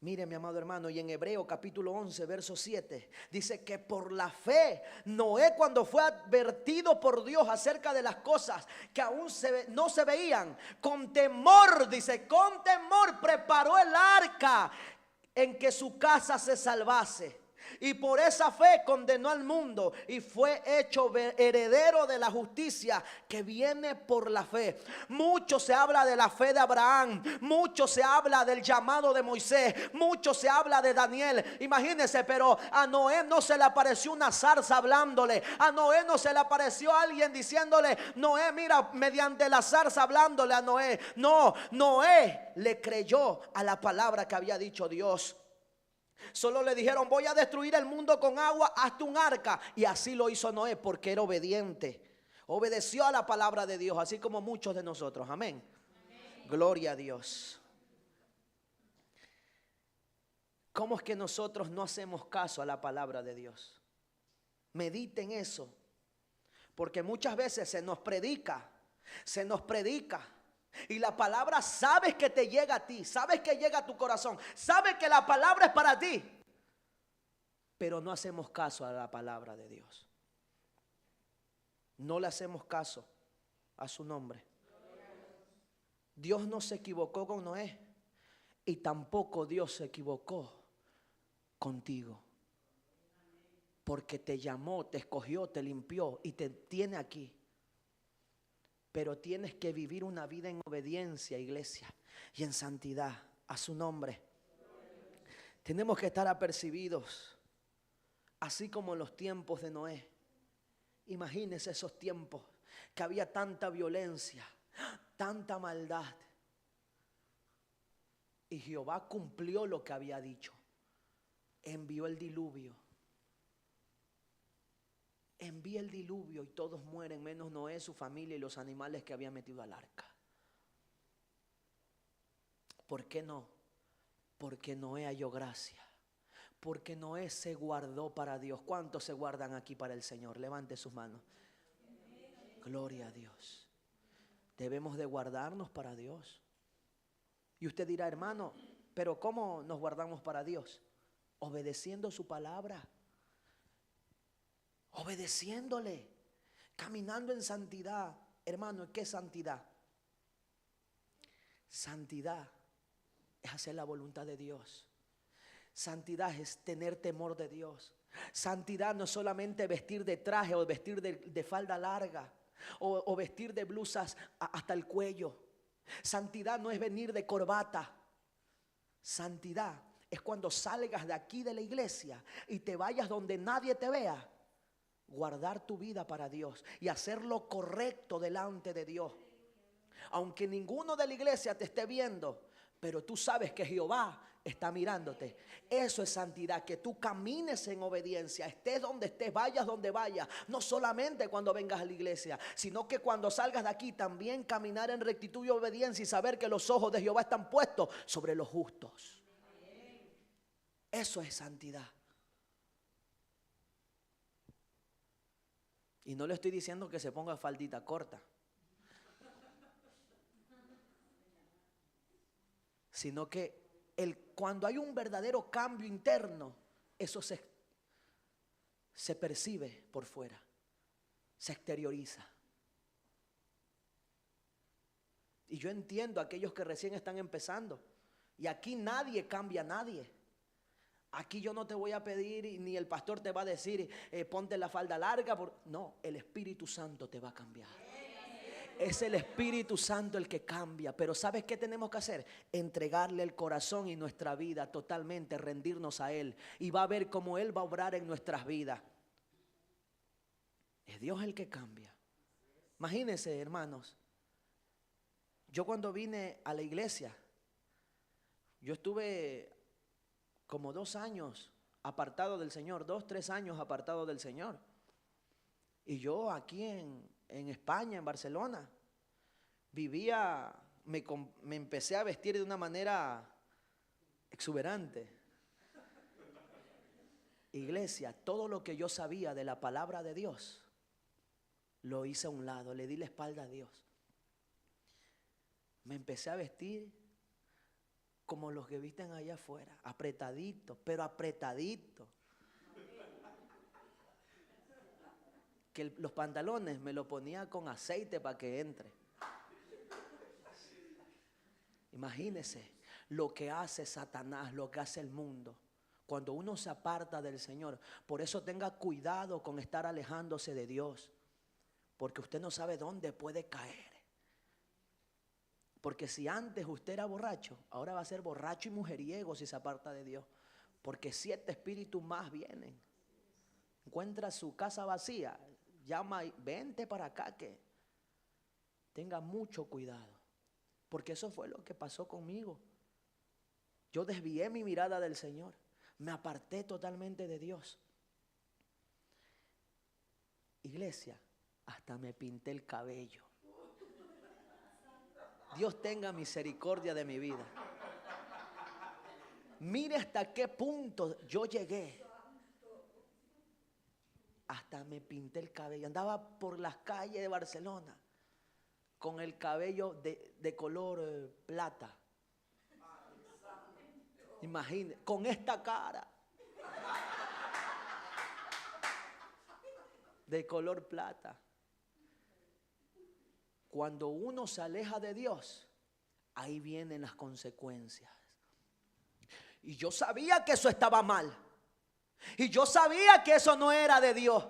Mire, mi amado hermano, y en Hebreo capítulo 11 verso 7 dice que por la fe Noé, cuando fue advertido por Dios acerca de las cosas que aún no se veían, con temor, dice, con temor preparó el arca en que su casa se salvase. Y por esa fe condenó al mundo y fue hecho heredero de la justicia que viene por la fe. Mucho se habla de la fe de Abraham, mucho se habla del llamado de Moisés, mucho se habla de Daniel. Imagínense, pero a Noé no se le apareció una zarza hablándole. A Noé no se le apareció alguien diciéndole: Noé, mira, mediante la zarza hablándole a Noé. No, Noé le creyó a la palabra que había dicho Dios. Solo le dijeron: voy a destruir el mundo con agua, hazte un arca. Y así lo hizo Noé porque era obediente. Obedeció a la palabra de Dios, así como muchos de nosotros. Amén. Gloria a Dios. ¿Cómo es que nosotros no hacemos caso a la palabra de Dios? Mediten eso. Porque muchas veces se nos predica. Y la palabra sabes que te llega a ti, sabes que llega a tu corazón, sabes que la palabra es para ti, pero no hacemos caso a la palabra de Dios. No le hacemos caso a su nombre. Dios no se equivocó con Noé y tampoco Dios se equivocó contigo, porque te llamó, te escogió, te limpió y te tiene aquí. Pero tienes que vivir una vida en obediencia, iglesia, y en santidad a su nombre. Tenemos que estar apercibidos, así como en los tiempos de Noé. Imagínense esos tiempos que había tanta violencia, tanta maldad. Y Jehová cumplió lo que había dicho. Envió el diluvio. Envía el diluvio y todos mueren, menos Noé, su familia y los animales que había metido al arca. ¿Por qué no? Porque Noé halló gracia. Porque Noé se guardó para Dios. ¿Cuántos se guardan aquí para el Señor? Levante sus manos. Gloria a Dios. Debemos de guardarnos para Dios. Y usted dirá: hermano, pero ¿cómo nos guardamos para Dios? Obedeciendo su palabra. Obedeciéndole, caminando en santidad. Hermano, ¿qué es santidad? Santidad es hacer la voluntad de Dios. Santidad es tener temor de Dios. Santidad no es solamente vestir de traje o vestir de falda larga o vestir de blusas hasta el cuello. Santidad no es venir de corbata. Santidad es cuando salgas de aquí de la iglesia y te vayas donde nadie te vea. Guardar tu vida para Dios y hacer lo correcto delante de Dios. Aunque ninguno de la iglesia te esté viendo, pero tú sabes que Jehová está mirándote. Eso es santidad, que tú camines en obediencia, estés donde estés, vayas donde vayas. No solamente cuando vengas a la iglesia, sino que cuando salgas de aquí también caminar en rectitud y obediencia y saber que los ojos de Jehová están puestos sobre los justos. Eso es santidad. Y no le estoy diciendo que se ponga faldita corta, sino que cuando hay un verdadero cambio interno, eso se percibe por fuera, se exterioriza. Y yo entiendo a aquellos que recién están empezando. Y aquí nadie cambia a nadie. Aquí yo no te voy a pedir, ni el pastor te va a decir, ponte la falda larga. No, el Espíritu Santo te va a cambiar. Es el Espíritu Santo el que cambia. Pero ¿sabes qué tenemos que hacer? Entregarle el corazón y nuestra vida totalmente, rendirnos a Él. Y va a ver cómo Él va a obrar en nuestras vidas. Es Dios el que cambia. Imagínense, hermanos. Yo cuando vine a la iglesia, yo estuve como 2 años apartado del Señor, 2, 3 años apartado del Señor. Y yo aquí en España, en Barcelona, vivía, me empecé a vestir de una manera exuberante. Iglesia, todo lo que yo sabía de la palabra de Dios, lo hice a un lado, le di la espalda a Dios. Me empecé a vestir como los que visten allá afuera, apretadito, pero apretadito. Que los pantalones me los ponía con aceite para que entre. Imagínese lo que hace Satanás, lo que hace el mundo, Cuando uno se aparta del Señor. Por eso tenga cuidado con estar alejándose de Dios. Porque usted no sabe dónde puede caer. Porque si antes usted era borracho, ahora va a ser borracho y mujeriego si se aparta de Dios. Porque 7 espíritus más vienen. Encuentra su casa vacía, llama y vente para acá, que tenga mucho cuidado. Porque eso fue lo que pasó conmigo. Yo desvié mi mirada del Señor. Me aparté totalmente de Dios. Iglesia, hasta me pinté el cabello. Dios tenga misericordia de mi vida. Mire hasta qué punto yo llegué. Hasta me pinté el cabello. Andaba por las calles de Barcelona con el cabello de color plata. Imagínate, con esta cara de color plata. Cuando uno se aleja de Dios, ahí vienen las consecuencias. Y yo sabía que eso estaba mal. Y yo sabía que eso no era de Dios.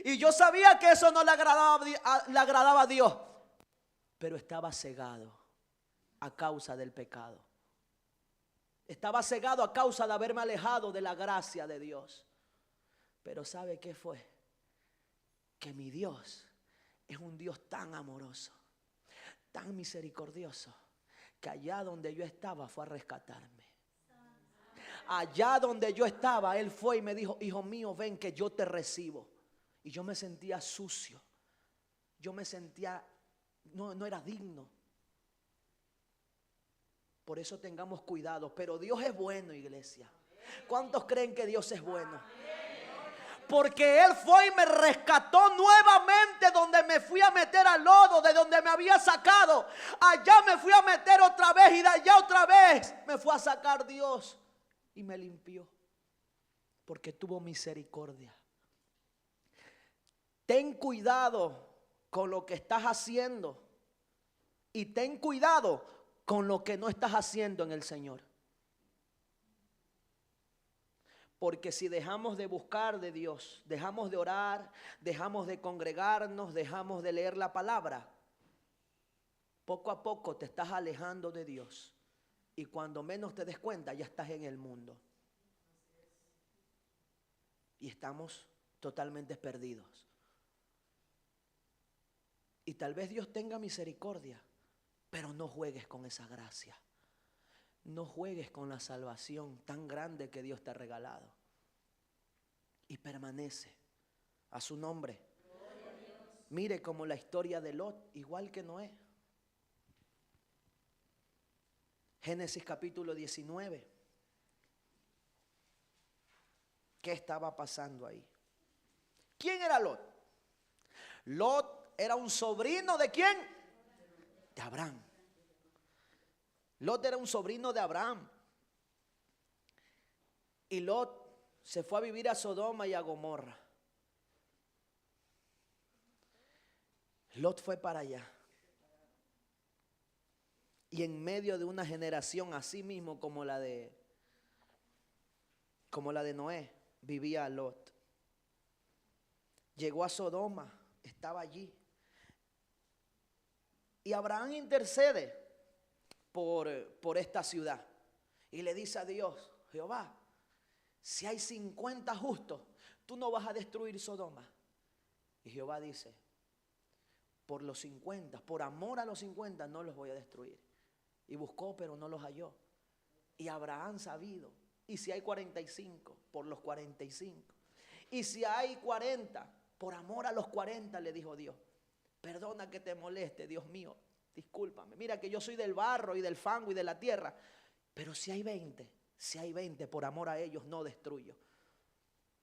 Y yo sabía que eso no le agradaba a Dios. Pero estaba cegado a causa del pecado. Estaba cegado a causa de haberme alejado de la gracia de Dios. Pero ¿sabe qué fue? Que mi Dios es un Dios tan amoroso, tan misericordioso, que allá donde yo estaba fue a rescatarme. Allá donde yo estaba, Él fue y me dijo: hijo mío, ven que yo te recibo. Y yo me sentía sucio. Yo me sentía, no era digno. Por eso tengamos cuidado. Pero Dios es bueno, iglesia. ¿Cuántos creen que Dios es bueno? Porque Él fue y me rescató nuevamente donde me fui a meter al lodo, de donde me había sacado. Allá me fui a meter otra vez y de allá otra vez me fue a sacar Dios y me limpió. Porque tuvo misericordia. Ten cuidado con lo que estás haciendo y ten cuidado con lo que no estás haciendo en el Señor. Porque si dejamos de buscar de Dios, dejamos de orar, dejamos de congregarnos, dejamos de leer la palabra, poco a poco te estás alejando de Dios. Y cuando menos te des cuenta, ya estás en el mundo. Y estamos totalmente perdidos. Y tal vez Dios tenga misericordia, pero no juegues con esa gracia. No juegues con la salvación tan grande que Dios te ha regalado. Y permanece a su nombre. Mire como la historia de Lot, igual que Noé. Génesis capítulo 19. ¿Qué estaba pasando ahí? ¿Quién era Lot? Lot era un sobrino ¿de quién? De Abraham. Lot era un sobrino de Abraham. Y Lot se fue a vivir a Sodoma y a Gomorra. Lot fue para allá. Y en medio de una generación así mismo como la de Noé, vivía Lot. Llegó a Sodoma, estaba allí. Y Abraham intercede por esta ciudad. Y le dice a Dios: Jehová, si hay 50 justos, tú no vas a destruir Sodoma. Y Jehová dice: por los 50, por amor a los 50, no los voy a destruir. Y buscó, pero no los halló. Y Abraham sabido: y si hay 45, por los 45. Y si hay 40, por amor a los 40, le dijo Dios. Perdona que te moleste, Dios mío, discúlpame. Mira que yo soy del barro y del fango y de la tierra. Pero si hay 20, por amor a ellos no destruyo.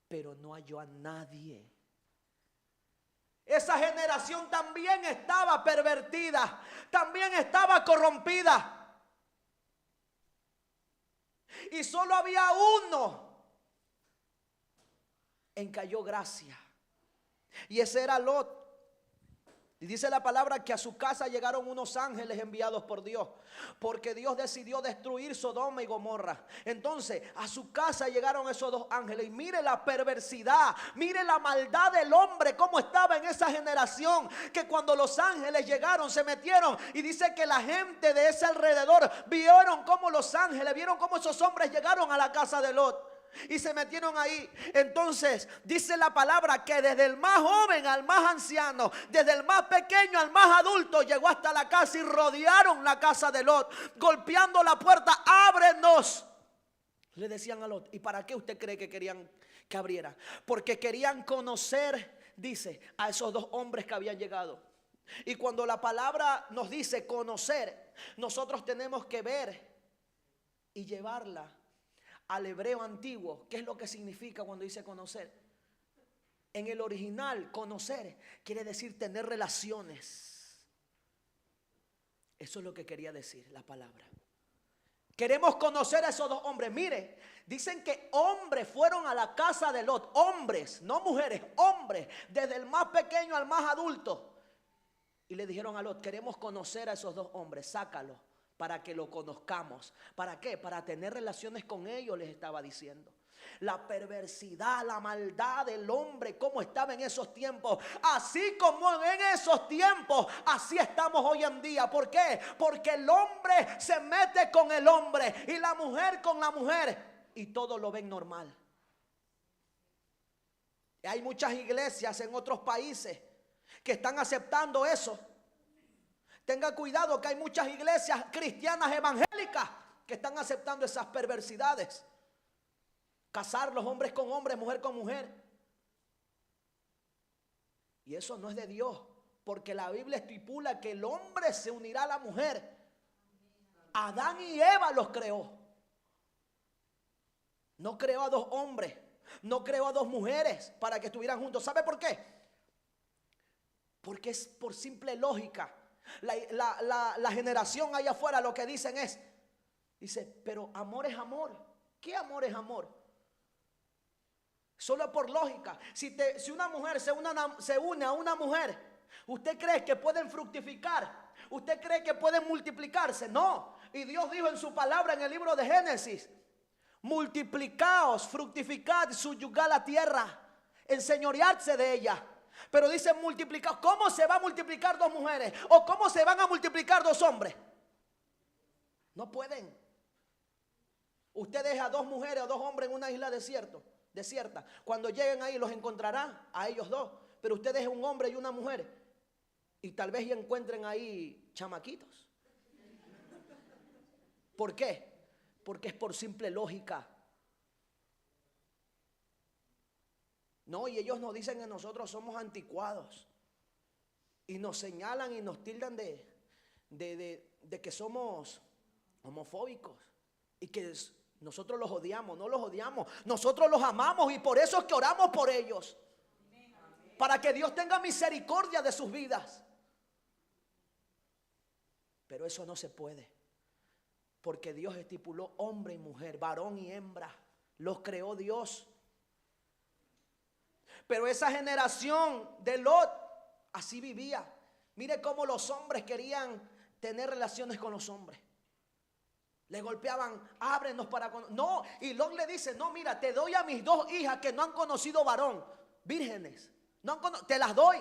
Pero no halló a nadie. Esa generación también estaba pervertida, también estaba corrompida. Y solo había uno en que halló gracia. Y ese era Lot. Y dice la palabra que a su casa llegaron unos ángeles enviados por Dios, porque Dios decidió destruir Sodoma y Gomorra. Entonces a su casa llegaron esos dos ángeles. Y mire la perversidad, mire la maldad del hombre, cómo estaba en esa generación, que cuando los ángeles llegaron se metieron. Y dice que la gente de ese alrededor vieron cómo los ángeles, vieron cómo esos hombres llegaron a la casa de Lot y se metieron ahí. Entonces dice la palabra que desde el más joven al más anciano, desde el más pequeño al más adulto, llegó hasta la casa y rodearon la casa de Lot, golpeando la puerta: ábrenos. Le decían a Lot. ¿Y para qué usted cree que querían que abriera? Porque querían conocer, dice, a esos dos hombres que habían llegado. Y cuando la palabra nos dice conocer, nosotros tenemos que ver y llevarla al hebreo antiguo. ¿Qué es lo que significa cuando dice conocer? En el original, conocer quiere decir tener relaciones. Eso es lo que quería decir la palabra. Queremos conocer a esos dos hombres. Mire, dicen que hombres fueron a la casa de Lot. Hombres, no mujeres, hombres, desde el más pequeño al más adulto. Y le dijeron a Lot: queremos conocer a esos dos hombres, sácalo para que lo conozcamos. ¿Para qué? Para tener relaciones con ellos, les estaba diciendo. La perversidad, la maldad del hombre, cómo estaba en esos tiempos. Así como en esos tiempos, así estamos hoy en día. ¿Por qué? Porque el hombre se mete con el hombre y la mujer con la mujer, y todo lo ven normal. Y hay muchas iglesias en otros países que están aceptando eso. Tenga cuidado que hay muchas iglesias cristianas evangélicas que están aceptando esas perversidades. Casar los hombres con hombres, mujer con mujer. Y eso no es de Dios, porque la Biblia estipula que el hombre se unirá a la mujer. Adán y Eva los creó. No creó a dos hombres, no creó a dos mujeres para que estuvieran juntos. ¿Sabe por qué? Porque es por simple lógica. La generación allá afuera lo que dicen es, dice, pero amor es amor. ¿Qué amor es amor? Solo por lógica. Si una mujer se une a una mujer, ¿usted cree que pueden fructificar? ¿Usted cree que pueden multiplicarse? No. Y Dios dijo en su palabra en el libro de Génesis: multiplicaos, fructificad, subyugad la tierra, enseñorearse de ella. Pero dice multiplicar. ¿Cómo se va a multiplicar dos mujeres? ¿O cómo se van a multiplicar dos hombres? No pueden. Usted deja a dos mujeres o dos hombres en una isla desierta. Cuando lleguen ahí los encontrará a ellos dos. Pero usted deja un hombre y una mujer y tal vez ya encuentren ahí chamaquitos. ¿Por qué? Porque es por simple lógica. No, y ellos nos dicen que nosotros somos anticuados y nos señalan y nos tildan de que somos homofóbicos y que nosotros los odiamos. No los odiamos, nosotros los amamos, y por eso es que oramos por ellos, para que Dios tenga misericordia de sus vidas. Pero eso no se puede, porque Dios estipuló hombre y mujer, varón y hembra, los creó Dios. Pero esa generación de Lot así vivía. Mire cómo los hombres querían tener relaciones con los hombres. Le golpeaban: ábrenos para... No, y Lot le dice: no, mira, te doy a mis dos hijas que no han conocido varón, vírgenes. Te las doy,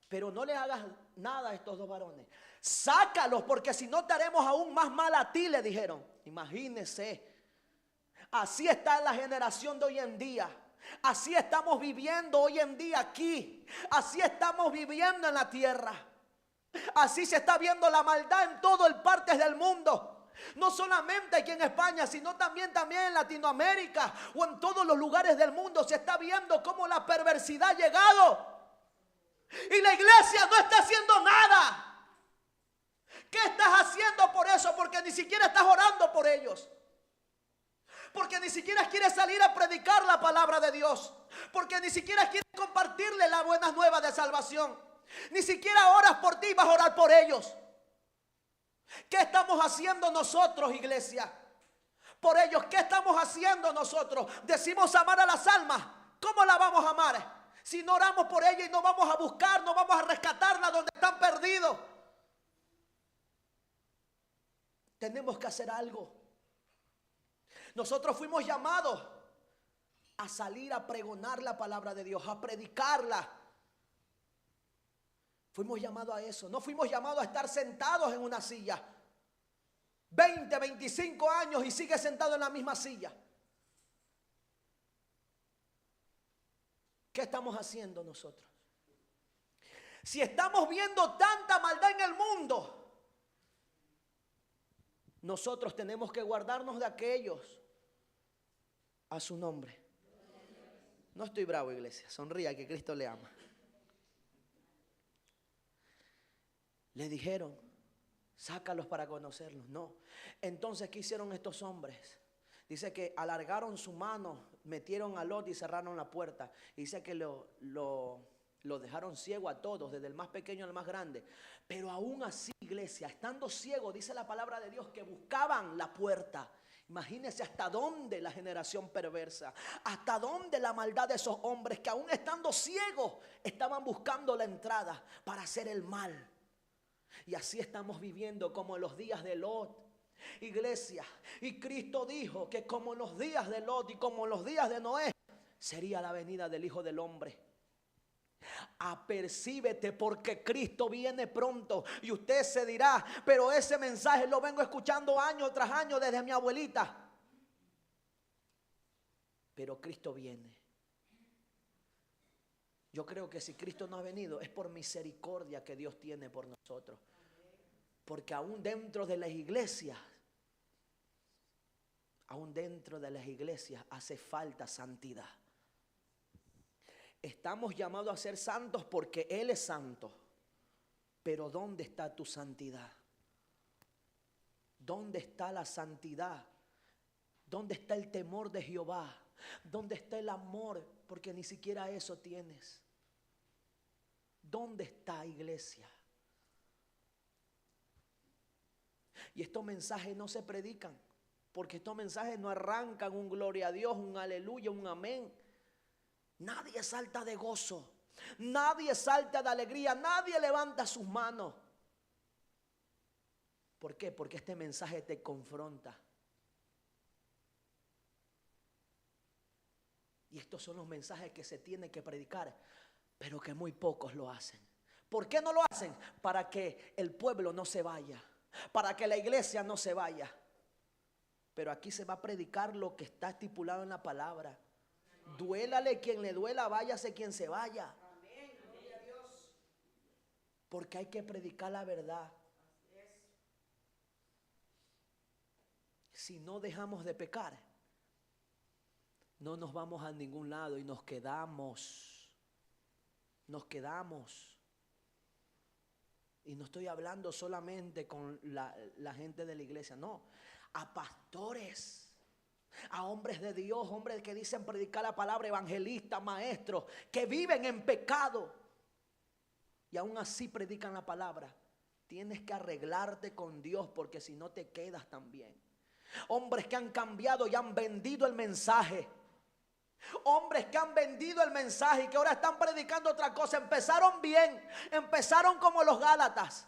pero no le hagas nada a estos dos varones. Sácalos, porque si no te haremos aún más mal a ti, le dijeron. Imagínense. Así está la generación de hoy en día. Así estamos viviendo hoy en día aquí. Así estamos viviendo en la tierra. Así se está viendo la maldad en todas las partes del mundo. No solamente aquí en España, sino también en Latinoamérica o en todos los lugares del mundo. Se está viendo cómo la perversidad ha llegado. Y la iglesia no está haciendo nada. ¿Qué estás haciendo por eso? Porque ni siquiera estás orando por ellos. Porque ni siquiera quieres salir a predicar la palabra de Dios. Porque ni siquiera quieres compartirle las buenas nuevas de salvación. Ni siquiera oras por ti y vas a orar por ellos. ¿Qué estamos haciendo nosotros, iglesia? Por ellos, ¿qué estamos haciendo nosotros? Decimos amar a las almas. ¿Cómo la vamos a amar? Si no oramos por ella y no vamos a buscar, no vamos a rescatarla donde están perdidos. Tenemos que hacer algo. Nosotros fuimos llamados a salir a pregonar la palabra de Dios, a predicarla. Fuimos llamados a eso. No fuimos llamados a estar sentados en una silla 20, 25 años y sigue sentado en la misma silla. ¿Qué estamos haciendo nosotros? Si estamos viendo tanta maldad en el mundo, nosotros tenemos que guardarnos de aquellos a su nombre. No estoy bravo, iglesia. Sonría, que Cristo le ama. Le dijeron, sácalos para conocerlos. No. Entonces, ¿qué hicieron estos hombres? Dice que alargaron su mano, metieron a Lot y cerraron la puerta. Y dice que lo dejaron ciego a todos, desde el más pequeño al más grande. Pero aún así, iglesia, estando ciego, dice la palabra de Dios, que buscaban la puerta. Imagínense hasta dónde la generación perversa, hasta dónde la maldad de esos hombres que aún estando ciegos estaban buscando la entrada para hacer el mal. Y así estamos viviendo como en los días de Lot, iglesia. Y Cristo dijo que como en los días de Lot y como en los días de Noé, sería la venida del Hijo del Hombre. Apercíbete porque Cristo viene pronto. Y usted se dirá, pero ese mensaje lo vengo escuchando año tras año desde mi abuelita. Pero Cristo viene. Yo creo que si Cristo no ha venido es por misericordia que Dios tiene por nosotros. Porque aún dentro de las iglesias, hace falta santidad. Estamos llamados a ser santos porque Él es santo. Pero ¿dónde está tu santidad? ¿Dónde está la santidad? ¿Dónde está el temor de Jehová? ¿Dónde está el amor? Porque ni siquiera eso tienes. ¿Dónde está, iglesia? Y estos mensajes no se predican, porque estos mensajes no arrancan un gloria a Dios, un aleluya, un amén. Nadie salta de gozo, nadie salta de alegría, nadie levanta sus manos. ¿Por qué? Porque este mensaje te confronta. Y estos son los mensajes que se tienen que predicar, pero que muy pocos lo hacen. ¿Por qué no lo hacen? Para que el pueblo no se vaya, para que la iglesia no se vaya. Pero aquí se va a predicar lo que está estipulado en la palabra. Duélale quien le duela, váyase quien se vaya. Porque hay que predicar la verdad. Si no dejamos de pecar, no nos vamos a ningún lado y nos quedamos. Y no estoy hablando solamente con la gente de la iglesia, no. A pastores, a hombres de Dios, hombres que dicen predicar la palabra, evangelistas, maestros, que viven en pecado y aún así predican la palabra. Tienes que arreglarte con Dios porque si no te quedas también. Hombres que han cambiado y han vendido el mensaje. Hombres que han vendido el mensaje y que ahora están predicando otra cosa. Empezaron bien, empezaron como los Gálatas,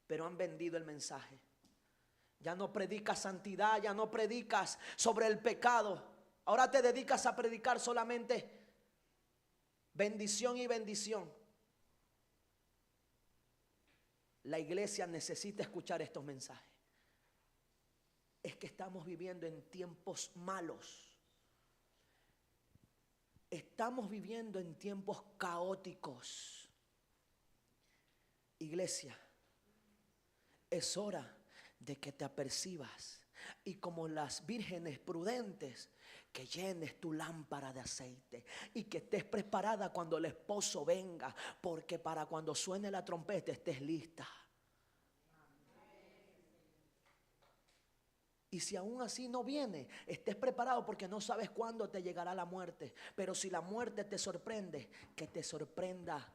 pero han vendido el mensaje. Ya no predicas santidad, ya no predicas sobre el pecado. Ahora te dedicas a predicar solamente bendición y bendición. La iglesia necesita escuchar estos mensajes. Es que estamos viviendo en tiempos malos. Estamos viviendo en tiempos caóticos. Iglesia, es hora de que te apercibas y como las vírgenes prudentes, que llenes tu lámpara de aceite y que estés preparada cuando el esposo venga, porque para cuando suene la trompeta estés lista. Y si aún así no viene, estés preparado porque no sabes cuándo te llegará la muerte. Pero si la muerte te sorprende, que te sorprenda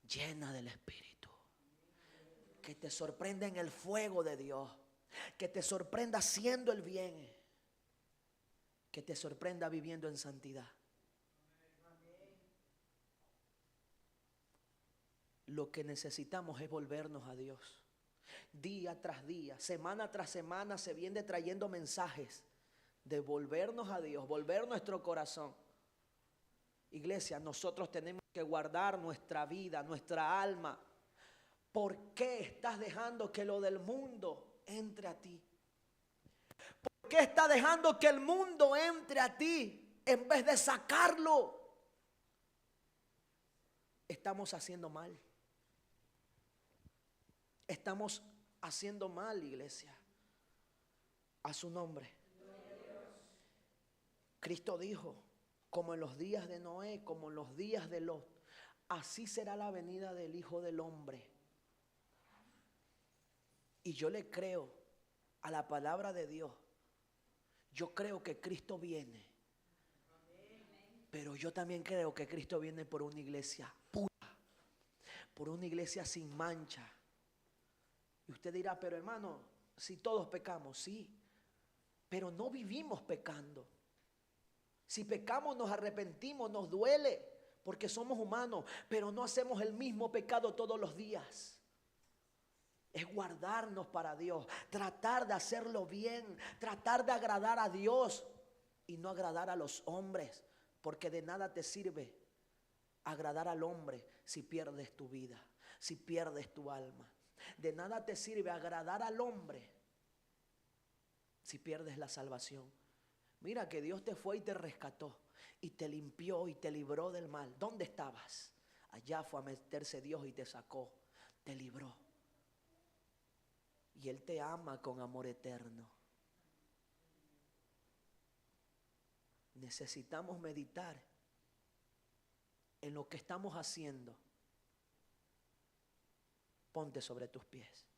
llena del Espíritu. Que te sorprenda en el fuego de Dios. Que te sorprenda haciendo el bien. Que te sorprenda viviendo en santidad. lo que necesitamos es volvernos a Dios. Día tras día, semana tras semana se viene trayendo mensajes de volvernos a Dios, volver nuestro corazón. Iglesia, nosotros tenemos que guardar nuestra vida, nuestra alma. ¿Por qué estás dejando que lo del mundo entre a ti? ¿Por qué estás dejando que el mundo entre a ti en vez de sacarlo? Estamos haciendo mal. Estamos haciendo mal, iglesia. A su nombre. Cristo dijo, como en los días de Noé, como en los días de Lot, así será la venida del Hijo del Hombre. Y yo le creo a la palabra de Dios. Yo creo que Cristo viene. Pero yo también creo que Cristo viene por una iglesia pura, por una iglesia sin mancha. Y usted dirá, pero hermano, si todos pecamos, sí, pero no vivimos pecando. Si pecamos nos arrepentimos, nos duele, porque somos humanos, pero no hacemos el mismo pecado todos los días. Es guardarnos para Dios, tratar de hacerlo bien, tratar de agradar a Dios y no agradar a los hombres, porque de nada te sirve agradar al hombre si pierdes tu vida, si pierdes tu alma. De nada te sirve agradar al hombre si pierdes la salvación. Mira que Dios te fue y te rescató y te limpió y te libró del mal. ¿Dónde estabas? Allá fue a meterse Dios y te sacó, te libró. Y Él te ama con amor eterno. Necesitamos meditar en lo que estamos haciendo. Ponte sobre tus pies.